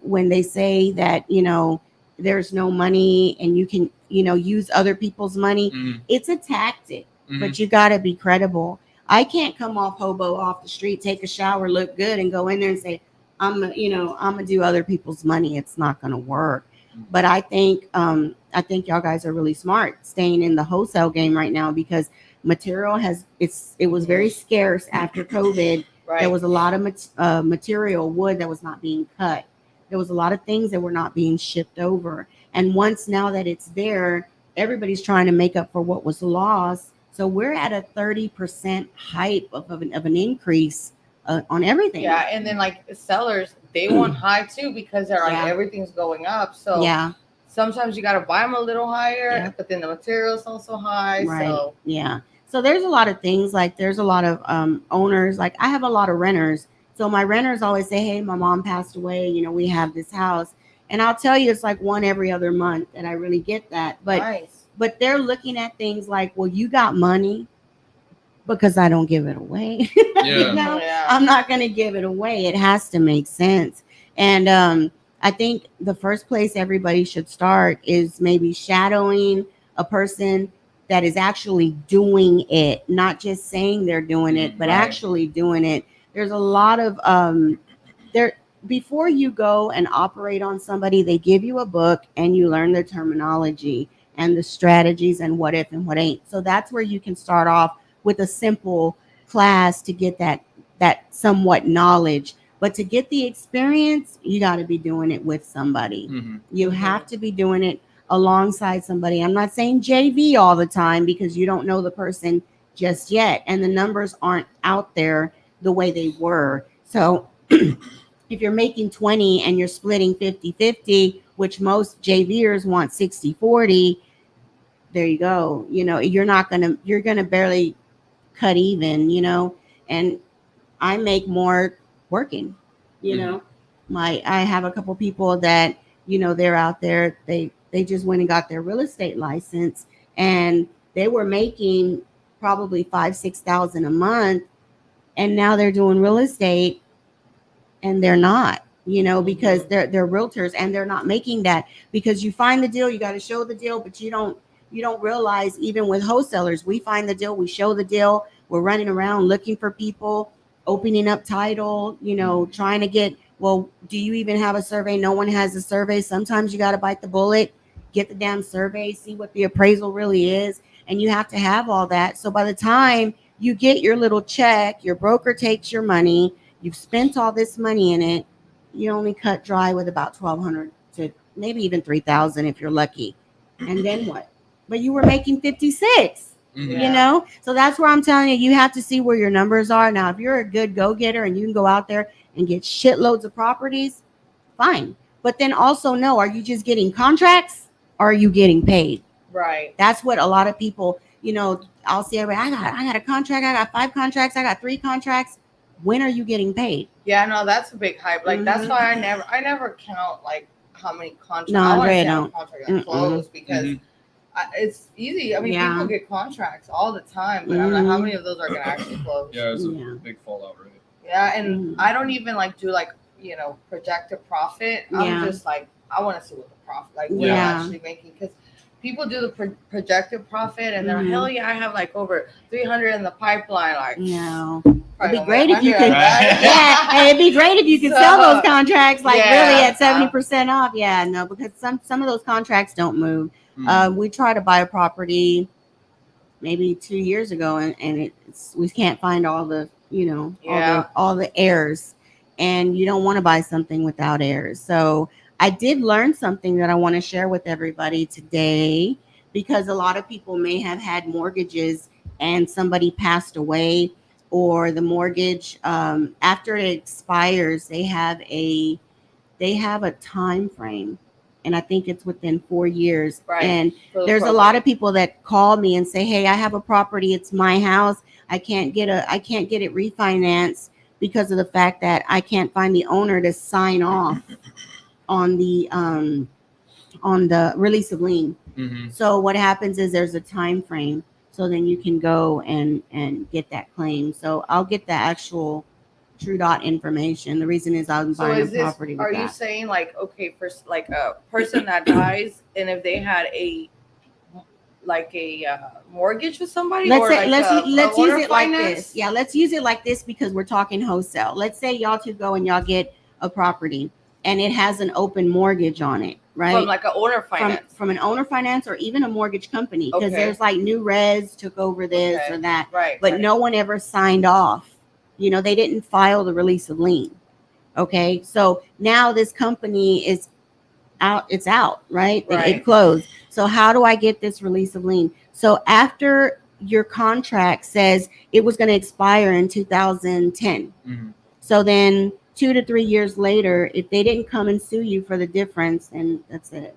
C: when they say that, you know, there's no money and you can, you know, use other people's money. It's a tactic, but you got to be credible. I can't come off hobo off the street, take a shower, look good, and go in there and say, I'm gonna do other people's money. It's not gonna work. But I think y'all guys are really smart staying in the wholesale game right now, because material it was very scarce after COVID. Right. There was a lot of material, wood that was not being cut. There was a lot of things that were not being shipped over. And once now that it's there, everybody's trying to make up for what was lost. So we're at a 30% hype of an increase on everything.
A: Yeah, and then like the sellers, they want high too because they're like everything's going up. So sometimes you got to buy them a little higher, but then the material's also high.
C: Right.
A: So
C: so there's a lot of things, like there's a lot of owners. Like I have a lot of renters. So my renters always say, hey, my mom passed away. You know, we have this house. And I'll tell you, it's like one every other month that I really get that. But they're looking at things like, well, you got money because I don't give it away. You know, I'm not going to give it away. It has to make sense. And I think the first place everybody should start is maybe shadowing a person that is actually doing it, not just saying they're doing it, but actually doing it. There's a lot of before you go and operate on somebody, they give you a book and you learn the terminology and the strategies and what if and what ain't. So that's where you can start off with a simple class to get that somewhat knowledge. But to get the experience, you got to be doing it with somebody. You have to be doing it alongside somebody. I'm not saying JV all the time because you don't know the person just yet, and the numbers aren't out there the way they were. So if you're making 20 and you're splitting 50-50, which most JVers want 60-40, there you go. You know, you're going to barely cut even, you know, and I make more working, you know. I have a couple people that, you know, they're out there, they just went and got their real estate license, and they were making probably 5,000-6,000 a month, and now they're doing real estate and they're not, you know, because they're realtors and they're not making that, because you find the deal, you got to show the deal, but you don't realize, even with wholesalers, we find the deal, we show the deal, we're running around looking for people, opening up title, you know, trying to get, well, do you even have a survey? No one has a survey. Sometimes you got to bite the bullet, get the damn survey, see what the appraisal really is. And you have to have all that. So by the time you get your little check, your broker takes your money, you've spent all this money in it, you only cut dry with about 1,200 to maybe even 3,000 if you're lucky. And then what? But you were making 56.
B: Mhm.
C: You know, so that's where I'm telling you, you have to see where your numbers are. Now, if you're a good go-getter and you can go out there and get shitloads of properties, fine. But then also know, are you just getting contracts or are you getting paid?
A: Right.
C: That's what a lot of people, you know, I'll see everybody, I got a contract, I got 5 contracts, I got 3 contracts. When are you getting paid?
A: Yeah, no, that's a big hype. Like that's
C: Mhm.
A: why I never count like how many contracts.
C: No,
A: I want to
C: Andrea
A: see how
C: don't.
A: contracts are closed because
B: Mhm.
A: it's easy. I mean,
C: Yeah.
A: people get contracts all the time, but I'm like, how
C: Mhm.
A: many of those are gonna actually close?
B: Yeah, it's a
C: Yeah.
B: big fallout rate.
A: Yeah, and
C: Mhm.
A: I don't even like do like projected profit. I'm
C: Yeah.
A: just like I want to see what the profit like what
C: Yeah.
A: I'm actually making because people do the projected profit and they're
C: Mhm.
A: hell yeah I have like over 300 in the pipeline like
C: No.
A: probably
C: It'd be
A: don't
C: great
A: make
C: if you
A: 100
C: could.
A: on that.
C: Yeah, hey, it'd be great if you could sell those contracts like
A: yeah.
C: really at 70% off. Yeah, no, because some of those contracts don't move.
B: Mhm.
C: We tried to buy a property maybe 2 years ago, and we can't find all the
A: Yeah.
C: all the errors, and you don't want to buy something without errors. So I did learn something that I want to share with everybody today, because a lot of people may have had mortgages and somebody passed away, or the mortgage after it expires, they have a time frame, and I think it's within 4 years.
A: Right.
C: And
A: For the
C: there's a
A: probate.
C: lot of people that call me and say, "Hey, I have a property. It's my house. I can't get it refinanced because of the fact that I can't find the owner to sign off on the release of lien."
B: Mhm.
C: So what happens is there's a time frame, so then you can go and get that claim. So I'll get the actual True Dot information. The reason is I'm
A: So
C: buying a
A: is this?
C: property with
A: Are you
C: that.
A: saying like okay for like a person that dies and if they had a mortgage with somebody
C: Let's
A: or
C: say
A: like
C: let's
A: owner
C: use it like
A: finance?
C: this. Yeah, let's use it like this because we're talking wholesale. Let's say y'all two go and y'all get a property and it has an open mortgage on it, right?
A: From like an owner finance.
C: From an owner finance or even a mortgage company, because
A: Okay.
C: there's like New Res took over this
A: Okay.
C: or that,
A: Right.
C: but
A: right.
C: no one ever signed off. They didn't file the release of lien. Okay, so now this company is out. It's out, right?
A: Right.
C: It closed. So how do I get this release of lien? So after your contract says it was going to expire in 2010,
B: Mhm.
C: so then 2 to 3 years later, if they didn't come and sue you for the difference, then that's it.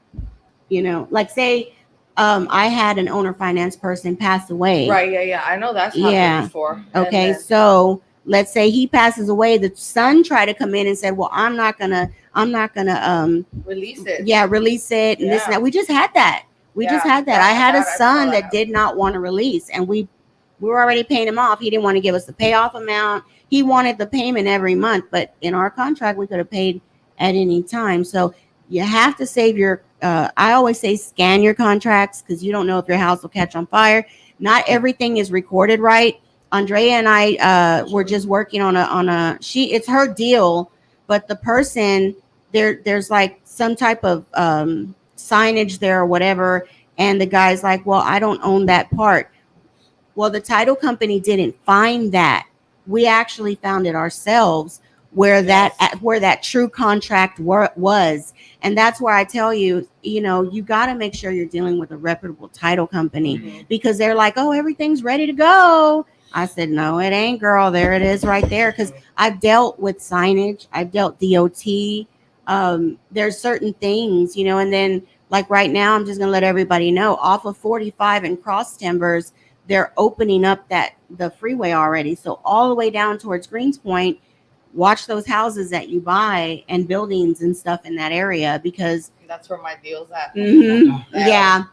C: Like say I had an owner finance person pass away.
A: Right. Yeah. I know that's happened
C: Yeah.
A: before.
C: Okay,
A: And then-
C: so let's say he passes away. The son tried to come in and said, "Well, I'm not gonna
A: release it.
C: release it," and this and
A: Yeah.
C: that. We just had that. We just
A: Yeah,
C: had that. I had a
A: I saw
C: son that
A: that.
C: did not want to release, and we were already paying him off. He didn't want to give us the payoff amount. He wanted the payment every month, but in our contract, we could have paid at any time. So you have to save your. I always say scan your contracts because you don't know if your house will catch on fire. Not everything is recorded right. Andrea and I were just working on a it's her deal, but the person there's like some type of signage there or whatever, and the guy's like, "Well, I don't own that part." Well, the title company didn't find that. We actually found it ourselves where that true contract was. And that's where I tell you, you got to make sure you're dealing with a reputable title company,
A: Mhm.
C: because they're like, "Oh, everything's ready to go." I said, "No, it ain't, girl. There it is right there." Because I've dealt with signage, I've dealt DOT. There's certain things, and then like right now, I'm just gonna let everybody know, off of 45 and Cross Timbers, they're opening up the freeway already. So all the way down towards Greenspoint, watch those houses that you buy and buildings and stuff in that area, because
A: That's where my deal's at.
C: yeah.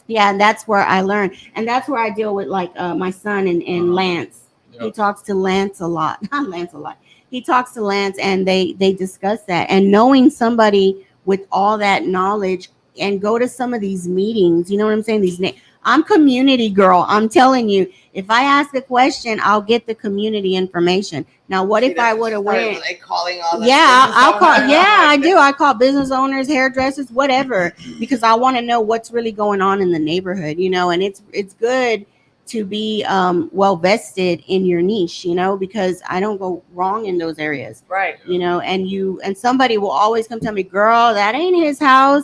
C: And that's where I learned, and that's where I deal with like my son and Lance.
B: Yep.
C: He talks to Lance a lot. Not Lance a lot. He talks to Lance, and they discuss that. And knowing somebody with all that knowledge, and go to some of these meetings. You know what I'm saying? I'm community girl. I'm telling you, if I ask a question, I'll get the community information. Now, what if I would have went?
A: Like calling all the
C: Yeah, I'll call.
A: owners.
C: Yeah, I do. I call business owners, hairdressers, whatever, because I want to know what's really going on in the neighborhood. And it's good to be well vested in your niche, you know, because I don't go wrong in those areas,
A: Right.
C: you know. And somebody will always come tell me, girl, that ain't his house,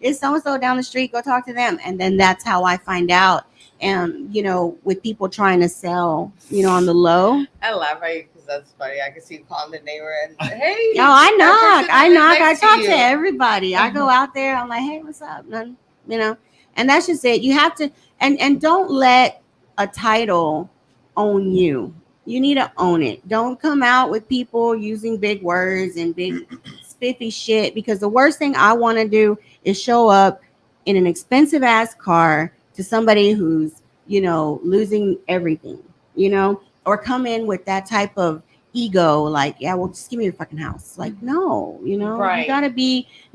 C: it's so and so down the street, go talk to them. And then that's how I find out. And you know, with people trying to sell, you know, on the low.
A: I laugh at you because that's funny. I can see you calling the neighbor and hey.
C: No, I knock. I
A: next
C: talk
A: you.
C: to everybody. I go out there. I'm like, hey, what's up? None, you know. And that's just it. You have to, and don't let a title own you. You need to own it. Don't come out with people using big words and big spiffy shit, because the worst thing I want to do is show up in an expensive ass car to somebody who's, you know, losing everything, you know, or come in with that type of ego, like, yeah, well, just give me your fucking house. Like, no, you know,
A: Right.
C: you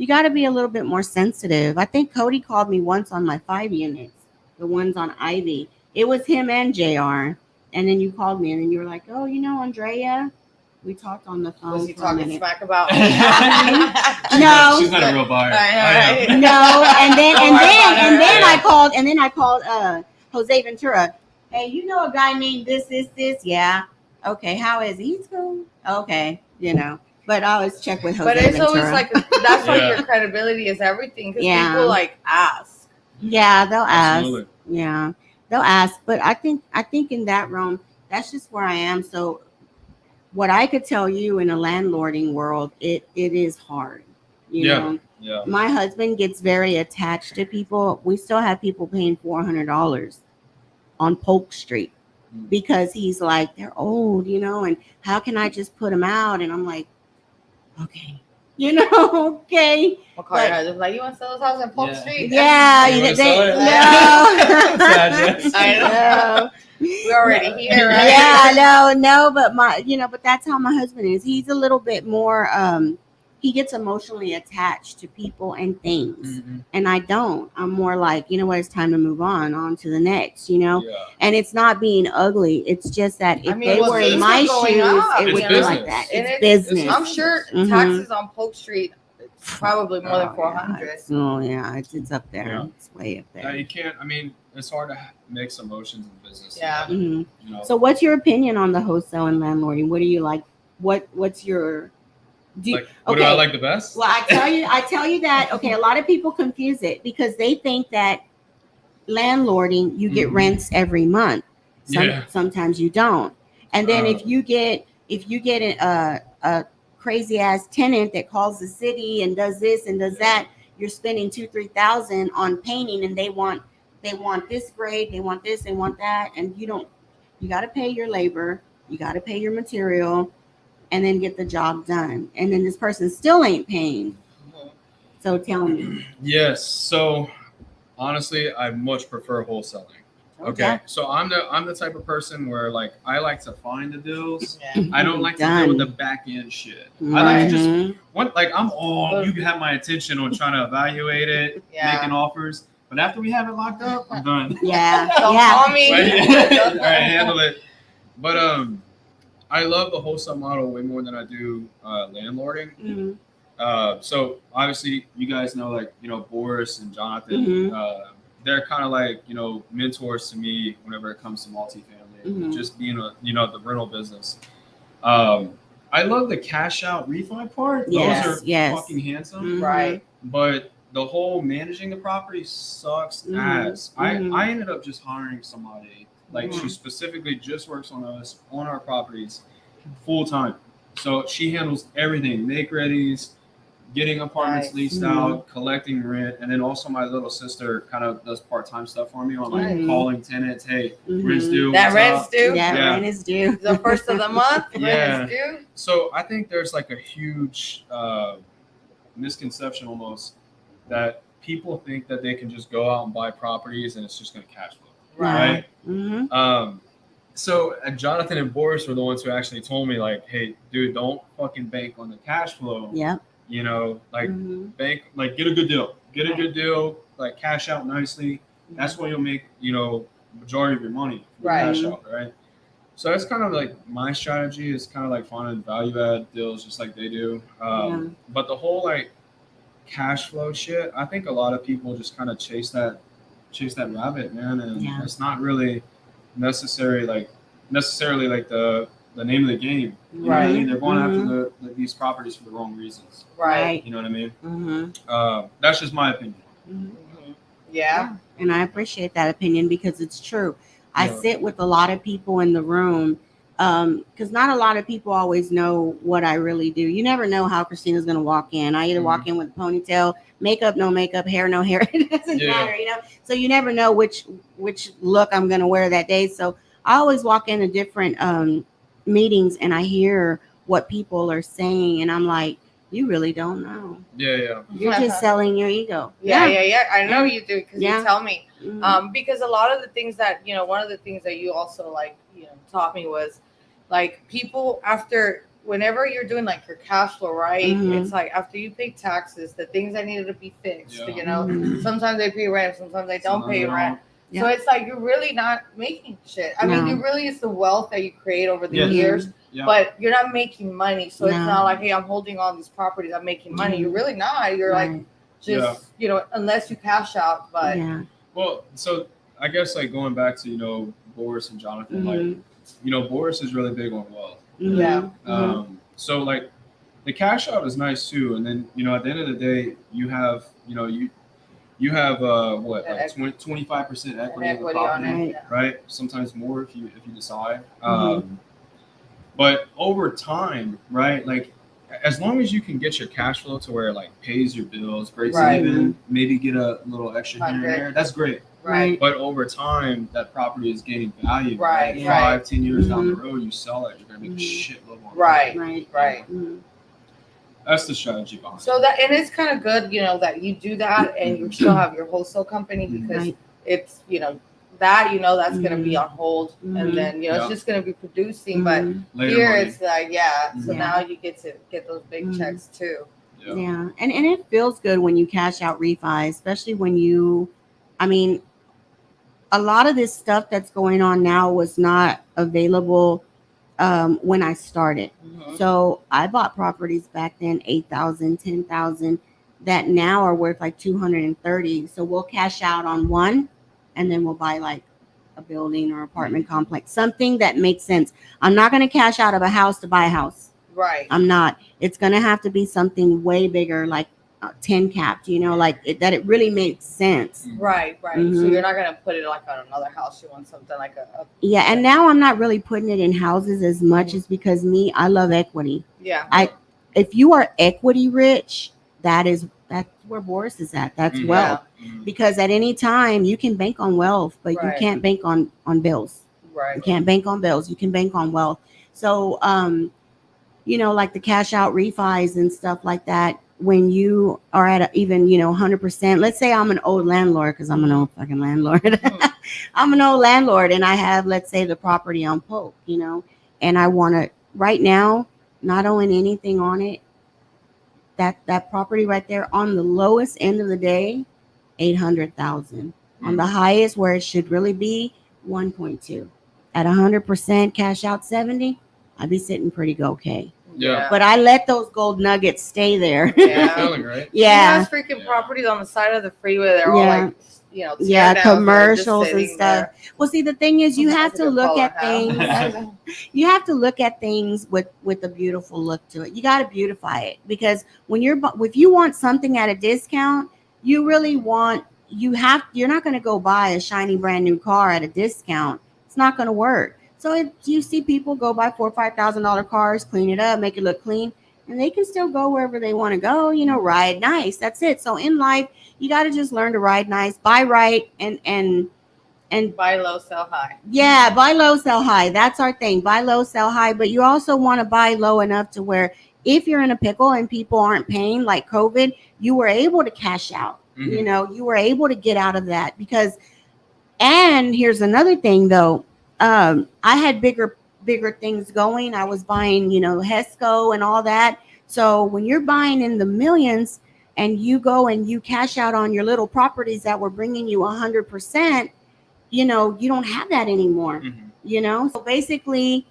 C: gotta be a little bit more sensitive. I think Cody called me once on my 5 units, the ones on Ivy. It was him and JR. And then you called me and then you were like, oh, you know, Andrea, we talked on the phone.
A: Was he
C: for a
A: talking
C: minute.
A: smack about?
C: No.
B: She's not a real buyer.
A: Right.
C: No, and then
A: Don't worry about it, right?
C: I called Jose Ventura. Hey, you know a guy named this? Yeah. Okay, how is he? He's cool. Okay, you know. But I always check with Jose
A: But it's
C: Ventura.
A: always like that's why
B: Yeah.
A: your credibility is everything, because
C: Yeah.
A: people like ask.
C: Yeah, they'll
B: Absolutely.
C: ask. Yeah, they'll ask. But I think in that realm, that's just where I am. So what I could tell you in a landlording world, it is hard. You know,
B: Yeah.
C: my husband gets very attached to people. We still have people paying $400 on Polk Street because he's like, they're old, you know, and how can I just put them out? And I'm like, okay, you know, okay.
A: I'll call your husband like, you want to sell this house on Polk Street?
C: Yeah,
B: You wanna sell it?
C: no.
A: I know. We're already here, right?
C: Yeah, no, but that's how my husband is. He's a little bit more he gets emotionally attached to people and things.
B: Mm-hmm.
C: And I don't. I'm more like, you know what, it's time to move on to the next, you know.
B: Yeah.
C: And it's not being ugly. It's just that if they were in
A: things
C: my
A: are going
C: shoes,
A: up,
C: it
B: It's
C: would be
B: business.
C: like that.
A: And
C: It's
A: it's-
C: business.
A: I'm sure
C: Mhm.
A: taxes on Polk Street probably more than 400.
C: Oh yeah, it's up there.
B: Yeah.
C: It's way up
B: Yeah,
C: there.
B: you can't. I mean, it's hard to mix emotions in business.
A: Yeah.
C: Mhm.
B: You know.
C: So what's your opinion on the wholesale and landlording? What do you like? What's your
B: Like, what do I like the best?
C: Well, I tell you that, okay, a lot of people confuse it because they think that landlording, you get
B: Mhm.
C: rents every month.
B: Yeah.
C: Sometimes you don't. And then if you get a crazy ass tenant that calls the city and does this and does that, you're spending $2,000-3,000 on painting, and they want this grade, they want this, they want that, and you got to pay your labor, you got to pay your material, and then get the job done. And then this person still ain't paying. So tell me.
B: Yes. So honestly, I much prefer wholesaling. Okay. So I'm the type of person where, like, I like to find the deals.
A: Yeah.
B: I don't like to deal with the back end shit.
C: Mhm.
B: I like to just I'm all you have my attention on trying to evaluate it,
A: Yeah.
B: making offers. But after we have it locked up, I'm done.
C: Yeah.
A: Don't
C: Yeah.
A: call me.
B: All right, handle it. But I love the wholesale model way more than I do landlording.
C: Mhm.
B: So obviously, you guys know, like, you know, Boris and Jonathan.
C: Mhm.
B: They're kind of like, you know, mentors to me whenever it comes to multifamily,
C: Mhm.
B: just being the rental business. I love the cash out refi part.
C: Yes,
B: Those are
C: yes.
B: fucking handsome.
C: Mhm.
A: Right.
B: But the whole managing the property sucks ass.
C: Mhm.
B: I ended up just hiring somebody, like,
C: Mhm.
B: she specifically just works on our properties full time. So she handles everything, make readies, getting apartments
A: Nice.
B: leased
C: Mhm.
B: out, collecting rent, and then also my little sister kind of does part-time stuff for me on, like,
C: Mhm.
B: calling tenants, hey,
C: Mhm.
B: rent's due.
A: That
B: what's
A: rent's
B: up?
A: due.
C: That
B: Yeah.
C: rent is due.
A: The first of the month.
B: Yeah.
A: Rent is due.
B: So I think there's like a huge misconception almost that people think that they can just go out and buy properties and it's just going to cash flow. Right.
C: Mhm.
B: So Jonathan and Boris were the ones who actually told me, like, hey, dude, don't fucking bank on the cash flow.
C: Yep.
B: You know, like,
C: Mhm.
B: bank, like, get a good deal. Get a
A: Right.
B: good deal, like, cash out nicely. That's when you'll make, you know, majority of your money from
A: Right.
B: cash out, right? So that's kind of like my strategy is kind of like finding value add deals just like they do. But the whole, like, cash flow shit, I think a lot of people just kind of chase that chase that rabbit, man, and
C: Yeah.
B: it's not really necessarily like the name of the game. You know what I
A: Right.
B: mean? They're going
C: Mhm.
B: after these properties for the wrong reasons.
A: Right.
B: You know what I mean?
C: Mm-hmm.
B: That's just my opinion.
A: Mhm. Yeah.
C: And I appreciate that opinion because it's true. I
B: Yeah.
C: sit with a lot of people in the room because not a lot of people always know what I really do. You never know how Christina's going to walk in. I either walk in with a ponytail, makeup, no makeup, hair, no hair. It doesn't
B: Yeah.
C: matter, you know. So you never know which look I'm going to wear that day. So I always walk into different meetings and I hear what people are saying, and I'm like, you really don't know.
B: Yeah.
C: You're just selling your ego.
A: Yeah. I know you do because
C: Yeah.
A: you tell me.
C: Mhm.
A: Because a lot of the things that one of the things that you also like taught me was like people after whenever you're doing like your cash flow, right?
C: Mhm.
A: It's like after you pay taxes, the things that needed to be fixed.
B: Yeah.
C: Mhm.
A: Sometimes they pay rent, sometimes they don't pay rent. So
C: Yeah.
A: it's like you're really not making shit. I mean,
C: No.
A: you really it's the wealth that you create over the
B: Yes.
A: years,
B: Yeah.
A: but you're not making money. So it's
C: No.
A: not like, hey, I'm holding all these properties, I'm making money. You're really not. You're like
C: Right.
A: just unless you cash out. But
C: Yeah.
B: Well, so I guess like going back to Boris and Jonathan,
C: Mhm.
B: like Boris is really big on wealth.
C: Mhm.
A: Yeah.
C: Mhm.
B: So like the cash out is nice too, and then at the end of the day you have you have what like 25% equity of the
A: equity on
B: property,
A: it.
C: Right.
A: Yeah.
B: right? Sometimes more if you decide.
C: Mhm.
B: But over time, right? Like as long as you can get your cash flow to where it like pays your bills, breaks
A: Right.
B: even, maybe get a little extra here and
A: 100.
B: there, that's great.
A: Right.
B: But over time, that property is gaining value.
A: Right,
C: right.
B: 5-10 years down the
C: Mhm.
B: road, you sell it, you're gonna make a
C: Mhm.
B: shitload more.
A: Right.
C: Right.
A: Right.
C: Mhm.
B: That's the strategy behind it.
A: So that and it's kind of good, that you do that and you still have your wholesale company because
C: Right.
A: it's that's gonna be on hold
C: Mhm.
A: and then
B: Yeah.
A: it's just gonna be producing. But
C: Mhm.
B: Later
A: here
B: money.
A: it's like so
C: Yeah.
A: now you get to get those big
C: Mhm.
A: checks too.
C: Yeah. And it feels good when you cash out refi, especially when I mean, a lot of this stuff that's going on now was not available when I started.
A: Mhm.
C: So I bought properties back then, 8,000, 10,000, that now are worth like 230. So we'll cash out on one and then we'll buy like a building or apartment complex, something that makes sense. I'm not going to cash out of a house to buy a house.
A: Right.
C: I'm not. It's going to have to be something way bigger, like 10 capped, that it really makes sense.
A: Right. So
C: Mhm.
A: you're not gonna put it like on another house. You want something like a
C: Yeah. And now I'm not really putting it in houses as much as because I love equity.
A: yeah.
C: If you are equity rich, that's where Boris is at. That's
B: Mhm.
C: wealth.
B: Mhm.
C: Because at any time you can bank on wealth, but you
A: Right.
C: can't bank on bills.
A: Right.
C: You can't bank on bills. You can bank on wealth. So like the cash out refis and stuff like that, when you are at even 100%. Let's say I'm an old landlord because I'm an old fucking landlord.
A: Mhm.
C: I'm an old landlord and I have, let's say, the property on Polk, and I want to right now not owing anything on it. That property right there on the lowest end of the day, 800,000. On the highest where it should really be, 1.2. At 100% cash out 70, I'd be sitting pretty okay.
B: Yeah.
C: But I let those gold nuggets stay there.
B: Good
A: Yeah.
B: feeling, right?
A: She
C: Yeah.
A: has freaking properties on the side of the freeway. They're all
C: Yeah.
A: like, tear
C: Yeah,
A: downs, they're just
C: commercials and
A: sitting
C: stuff. Well, see, the thing is, you
A: there.
C: have to look at things.
B: house.
C: You have to look at things with a beautiful look to it. You got to beautify it because if you want something at a discount, you really want you're not going to go buy a shiny brand new car at a discount. It's not going to work. So you see people go buy $4,000 or $5,000 cars, clean it up, make it look clean, and they can still go wherever they want to go. Ride nice. That's it. So in life, you got to just learn to ride nice, buy right, and
A: buy low, sell high.
C: yeah, buy low, sell high. That's our thing. Buy low, sell high. But you also want to buy low enough to where if you're in a pickle and people aren't paying, like COVID, you were able to cash out.
B: Mhm.
C: You were able to get out of that because. And here's another thing, though. I had bigger things going. I was buying, Hesco and all that. So when you're buying in the millions and you go and you cash out on your little properties that were bringing you 100%, you don't have that anymore.
B: Mhm.
C: So basically,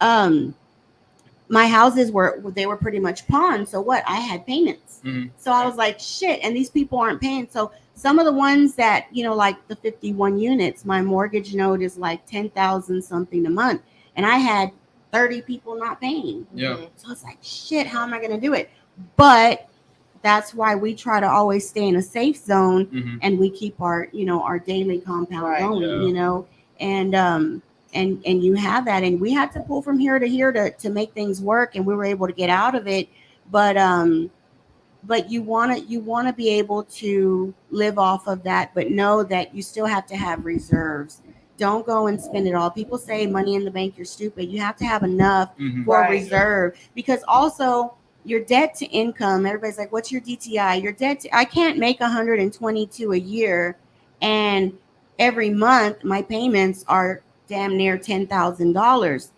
C: my houses were pretty much pawned. So what? I had payments.
B: Mhm.
C: So I was like, shit, and these people aren't paying. So some of the ones that, like the 51 units, my mortgage note is like 10,000 something a month. And I had 30 people not paying.
B: Yeah.
C: So it's like, shit, how am I going to do it? But that's why we try to always stay in a safe zone, and we keep our, our daily compound going, and you have that, and we had to pull from here to here to make things work, and we were able to get out of it. But you want to be able to live off of that, but know that you still have to have reserves. Don't go and spend it all. People say money in the bank, you're stupid. You have to have enough for a reserve, because also your debt to income, everybody's like, what's your DTI? Your debt I can't make 122 a year, and every month my payments are damn near $10,000.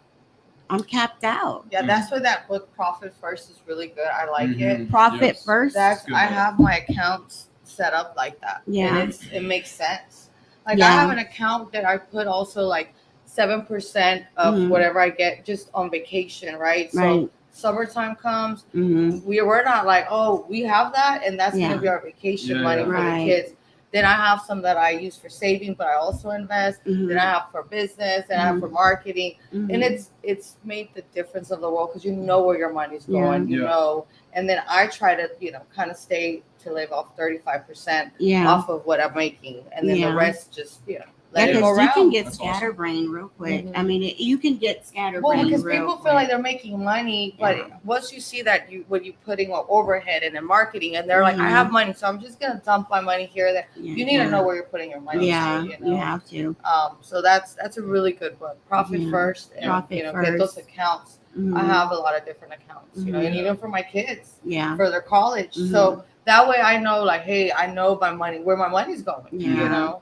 C: I'm capped out.
A: Yeah, that's where that book Profit First is really good. I like it.
C: Profit First.
A: That's I have my accounts set up like that.
C: Yeah.
A: And it makes sense. Like I have an account that I put also like 7% of whatever I get just on vacation, right? So summertime comes, we're not like, oh, we have that and that's gonna be our vacation money for the kids. Then I have some that I use for saving, but I also invest. Then I have for business, and I have for marketing, and it's made the difference of the world because you know where your money's going, you know. And then I try to, kind of stay to live off 35% off of what I'm making, and then the rest just, let it go around.
C: You can get scatterbrained real quick. I mean, you can get scatterbrained.
A: Well, because people feel like they're making money, but once you see that when you putting overhead and in marketing, and they're like, I have money, so I'm just gonna dump my money here. That you need to know where you're putting your money.
C: You have to.
A: So that's a really good book. Profit First, and get those accounts. I have a lot of different accounts, and even for my kids, for their college. So that way I know, like, hey, I know my money, where my money's going.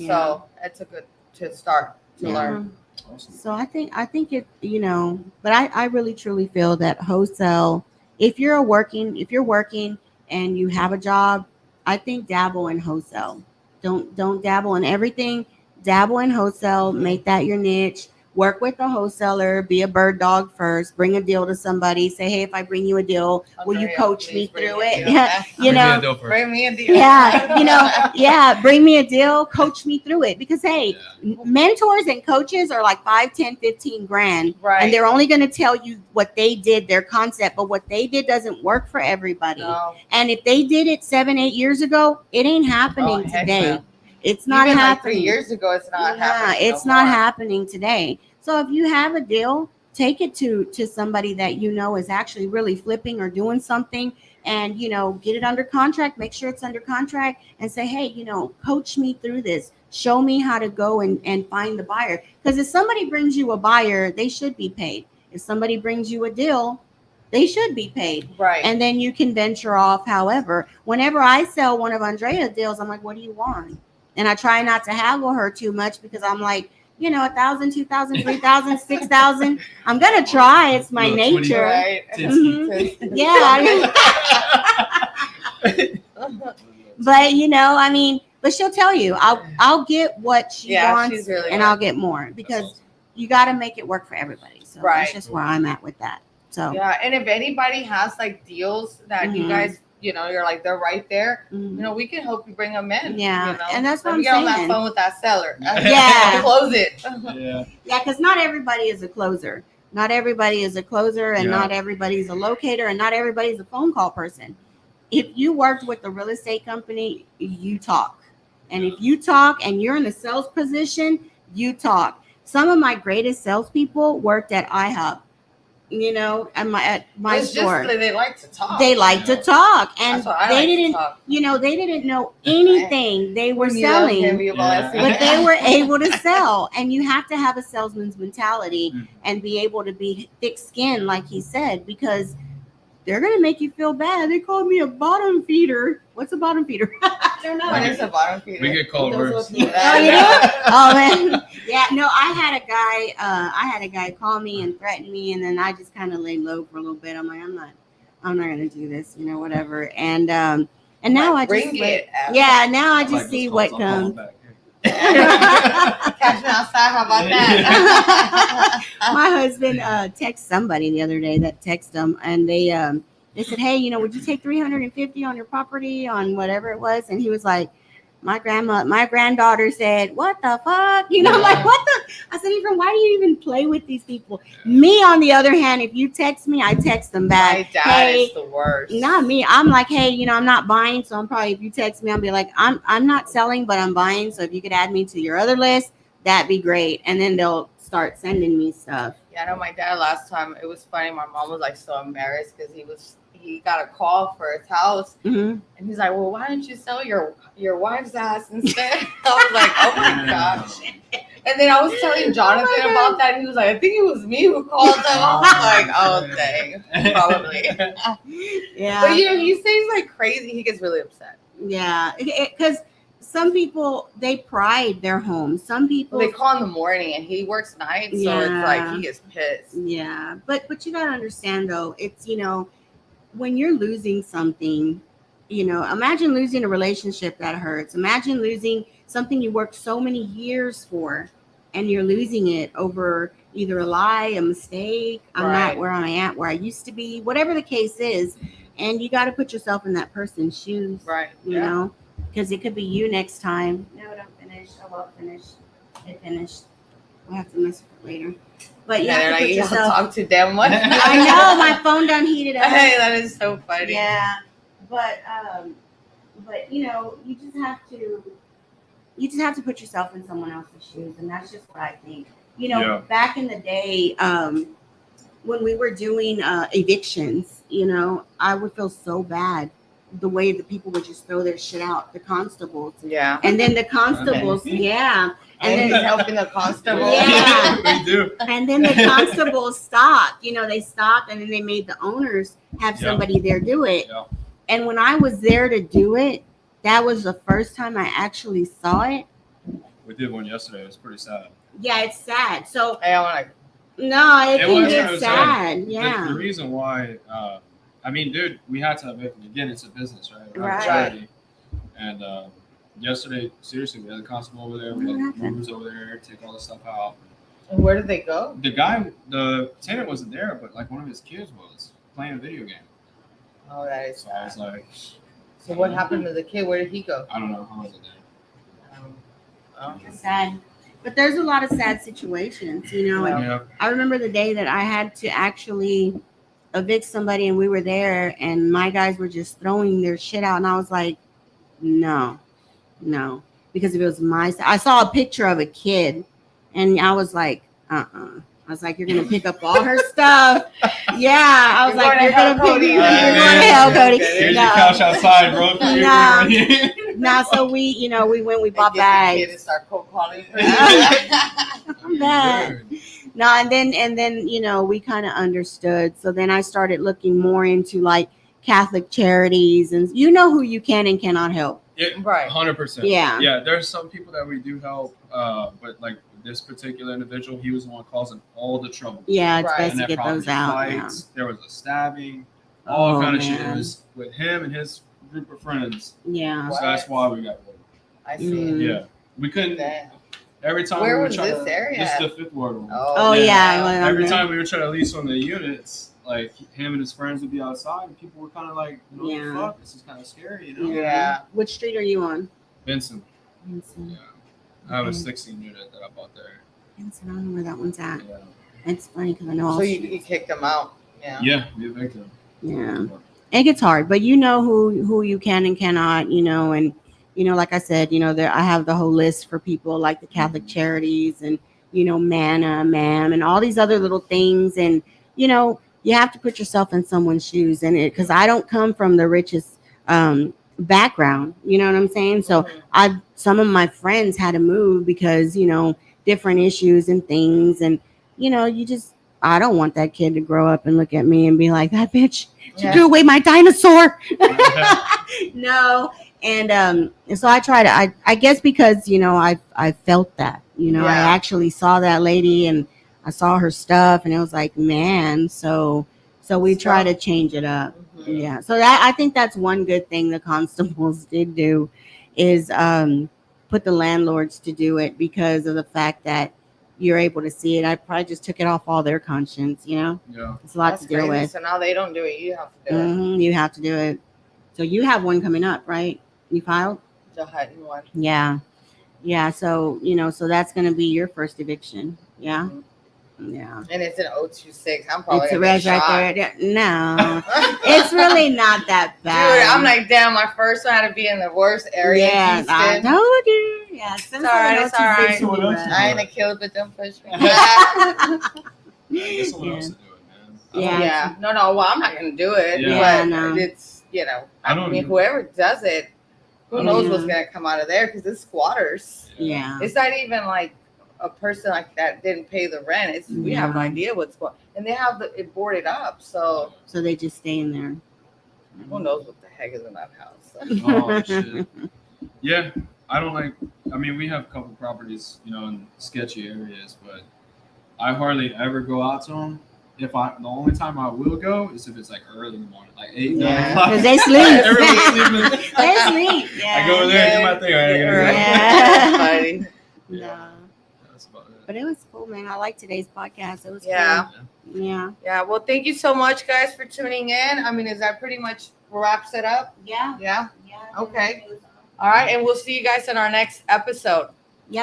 A: So it's a good to start to learn.
C: Awesome. So I think it, but I really truly feel that wholesale, if you're working and you have a job, I think dabble in wholesale. Don't dabble in everything. Dabble in wholesale, make that your niche. Work with a wholesaler, be a bird dog first, bring a deal to somebody, say, hey, if I bring you a deal, will you coach me through it?
A: Bring me a deal.
C: Bring me a deal, coach me through it. Because, hey, mentors and coaches are like 5, 10, 15 grand.
A: Right.
C: And they're only going to tell you what they did, their concept, but what they did doesn't work for everybody. No. And if they did it 7, 8 years ago, it ain't happening today. No. It's not
A: even
C: happening.
A: Like 3 years ago, it's not happening.
C: It's not happening today. So if you have a deal, take it to somebody that is actually really flipping or doing something, and get it under contract. Make sure it's under contract, and say, hey, coach me through this. Show me how to go and find the buyer. Because if somebody brings you a buyer, they should be paid. If somebody brings you a deal, they should be paid.
A: Right.
C: And then you can venture off. However, whenever I sell one of Andrea's deals, I'm like, what do you want? And I try not to haggle her too much, because I'm like, 1,000, 2,000, 3,000, 6,000. I'm gonna try. It's my nature.
A: Right.
C: Yeah. But she'll tell you, I'll get what she wants, really and I'll get more, because you got to make it work for everybody. So that's just where I'm at with that. So
A: and if anybody has like deals that you guys, you're like, they're right there, we can help you bring them in.
C: And that's what I'm
A: saying. Get on that phone with that seller. Close it.
C: Because not everybody is a closer. Not everybody is a closer, and not everybody's a locator, and not everybody's a phone call person. If you worked with a real estate company, you talk. And if you talk and you're in a sales position, you talk. Some of my greatest salespeople worked at IHOP. At my store.
A: They like to talk.
C: They like to talk, and they didn't know anything they were selling, but they were able to sell. And you have to have a salesman's mentality and be able to be thick-skinned, like he said, because they're gonna make you feel bad. They called me a bottom feeder. What's a bottom feeder? I don't know.
A: What is a bottom feeder?
B: We get called worse.
C: Oh, you do? Oh man. Yeah. No, I had a guy call me and threaten me, and then I just kind of laid low for a little bit. I'm like, I'm not gonna do this, whatever. And now I just now I just see what comes.
A: Catch me outside. How about that?
C: My husband texted somebody the other day that texted him, and they said, hey, would you take $350 on your property on whatever it was? And he was like, My granddaughter said, "What the fuck?" You know, like what the? I said, "Even why do you even play with these people?" Me, on the other hand, if you text me, I text them back.
A: My dad is the worst.
C: Not me. I'm like, hey, I'm not buying, so I'm probably, if you text me, I'll be like, I'm not selling, but I'm buying. So if you could add me to your other list, that'd be great. And then they'll start sending me stuff.
A: Yeah, I know my dad last time. It was funny. My mom was like so embarrassed because he got a call for his house,
C: Mm-hmm.
A: and he's like, "Well, why don't you sell your wife's ass instead?" I was like, "Oh my gosh!" And then I was telling Jonathan about that. And he was like, "I think it was me who called them." I was like, "Oh dang, probably."
C: Yeah.
A: But he says like crazy. He gets really upset.
C: Yeah, because some people, they pride their home. Some people,
A: Well, they call in the morning, and he works nights, so it's like he gets pissed.
C: Yeah, but you gotta understand though, it's when you're losing something, imagine losing a relationship that hurts. Imagine losing something you worked so many years for, and you're losing it over either a lie, a mistake. I'm not where I'm at, where I used to be, whatever the case is. And you got to put yourself in that person's shoes,
A: Right?
C: You know, because it could be you next time. No, don't finish. I won't finish. It finished. We'll have to mess with it later. But you have to put yourself.
A: Talk to them. What?
C: I know, my phone done heated up.
A: Hey, that is so funny.
C: Yeah, but you just have to put yourself in someone else's shoes, and that's just what I think. Back in the day, when we were doing evictions, I would feel so bad the way that people would just throw their shit out, the constables.
A: Yeah.
C: And then the constables, yeah.
A: And then he's helping the constable.
C: Yeah.
B: We do.
C: And then the constables stopped. They stopped, and then they made the owners have somebody there do it.
B: Yeah.
C: And when I was there to do it, that was the first time I actually saw it.
B: We did one yesterday. It was pretty sad.
C: Yeah, it's sad. So
A: I want
C: no, it can get
B: was
C: sad. Yeah.
B: The reason why, dude, we had to evict them. Again, it's a business, right? We're
C: Right.
B: a charity. And yesterday, seriously, we had a constable over there. We had movers over there, take all the stuff out.
A: And where did they go?
B: The tenant wasn't there, but like one of his kids was playing a video game.
A: Oh, that is
B: So I was like,
A: so what happened to the kid? Where did he go?
B: I don't know. How was it there?
C: It's sad. But there's a lot of sad situations, and
B: Yeah.
C: I remember the day that I had to actually evict somebody, and we were there, and my guys were just throwing their shit out, and I was like, no, because if it was I saw a picture of a kid, and I was like, I was like, you're gonna pick up all her stuff. Yeah, I was like, you're gonna
A: Cody.
C: You're going to hell, Cody.
B: Here's your couch outside, bro.
C: No, so we bought
A: Get the
C: bags.
A: kid and start cold calling.
C: I'm bad. No, and then we kind of understood. So then I started looking more into like Catholic charities, and who you can and cannot help.
A: Right.
B: 100%.
C: Yeah.
B: Yeah, there's some people that we do help, but like this particular individual, he was the one causing all the trouble.
C: Yeah, it's
A: Right.
C: best
B: And
C: to
B: there
C: get those
B: probably
C: out.
B: fights. There was a stabbing, all kind of shit. It
C: man.
B: was with him and his group of friends.
C: Yeah.
B: So that's why we got rid of
A: I see.
C: Mm.
B: Yeah, we couldn't.
A: Damn.
B: Every time
A: Where
B: we were
A: was
B: trying
A: this
B: to,
A: area?
B: This is the fifth ward one.
C: Oh yeah. Well,
B: Every
C: okay.
B: time we were trying to lease one of the units, like him and his friends would be outside, and people were kind of like, what the fuck? This is kind of scary,
A: Yeah.
C: Which street are you on?
B: Vincent.
C: Vincent.
B: Yeah. I have a 16 unit that I bought there.
C: Vincent, I don't know where that one's at.
B: Yeah.
C: It's funny because I know all
A: So you
C: streets.
A: kicked them out. Yeah.
B: Yeah, we evicted him.
C: Yeah. It gets hard, but who you can and cannot, and like I said, there I have the whole list for people like the Catholic charities and Manna, MAM, and all these other little things, and you have to put yourself in someone's shoes, and because I don't come from the richest background, you know what I'm saying? So some of my friends had to move because different issues and things, and I don't want that kid to grow up and look at me and be like, that bitch, she threw away my dinosaur. No. And so I try to, I guess because, I felt that, I actually saw that lady and I saw her stuff and it was like, man, so we try to change it up.
A: Mhm.
C: Yeah. So I think that's one good thing the constables did do is put the landlords to do it because of the fact that you're able to see it. I probably just took it off all their conscience,
B: Yeah.
C: It's a lot
A: That's
C: to deal
A: crazy.
C: with.
A: So now they don't do it. You have to do it.
C: You have to do it. So you have one coming up, right? You filed?
A: The Hutton one.
C: Yeah. Yeah. So, so that's going to be your first eviction. Yeah.
A: Mhm.
C: Yeah.
A: And it's an 026. I'm probably
C: It's a
A: gonna
C: res
A: get
C: right
A: shot.
C: there. No, it's really not that
A: Dude,
C: bad.
A: I'm like, damn, my first one had to be in the worst area
C: yeah,
A: in
C: I
A: Houston.
C: told you. Yeah,
A: It's all right, it's all right.
B: So what else you
A: I
B: do?
A: ain't a killed, but don't push me.
B: Get someone
C: Yeah.
B: else to do it, man.
C: Yeah.
A: Yeah. No, well, I'm not gonna do it.
B: Yeah.
A: But
C: no.
A: it's,
B: I
A: I
B: don't
A: mean,
B: know.
A: whoever does it, who
B: I
A: knows
B: don't
A: what's
C: know.
A: gonna come out of there? Because it's squatters.
C: Yeah.
A: It's not even like a person like that didn't pay the rent. It's we have no
C: Yeah.
A: idea what's going, and they have it boarded up. So
C: So they just stay in there.
A: who knows what the heck is in that house?
B: Oh shit. Yeah, I don't like. I mean, we have a couple properties, in sketchy areas, but I hardly ever go out to them. The only time I will go is if it's like early in the morning, like 8, 9
C: Yeah,
B: o'clock.
C: because they sleep.
B: Everyone's sleeping.
C: They sleep. Yeah.
B: I go in there and do my thing. I gotta go.
C: Yeah.
A: Funny.
C: No.
B: That's about it.
C: But it was cool, man. I like today's podcast. It was
A: Yeah.
C: cool. Yeah.
A: Yeah. Well, thank you so much, guys, for tuning in. I mean, is that pretty much wraps it up?
C: Yeah.
A: Yeah.
C: Yeah.
A: Okay. All right, and we'll see you guys in our next episode.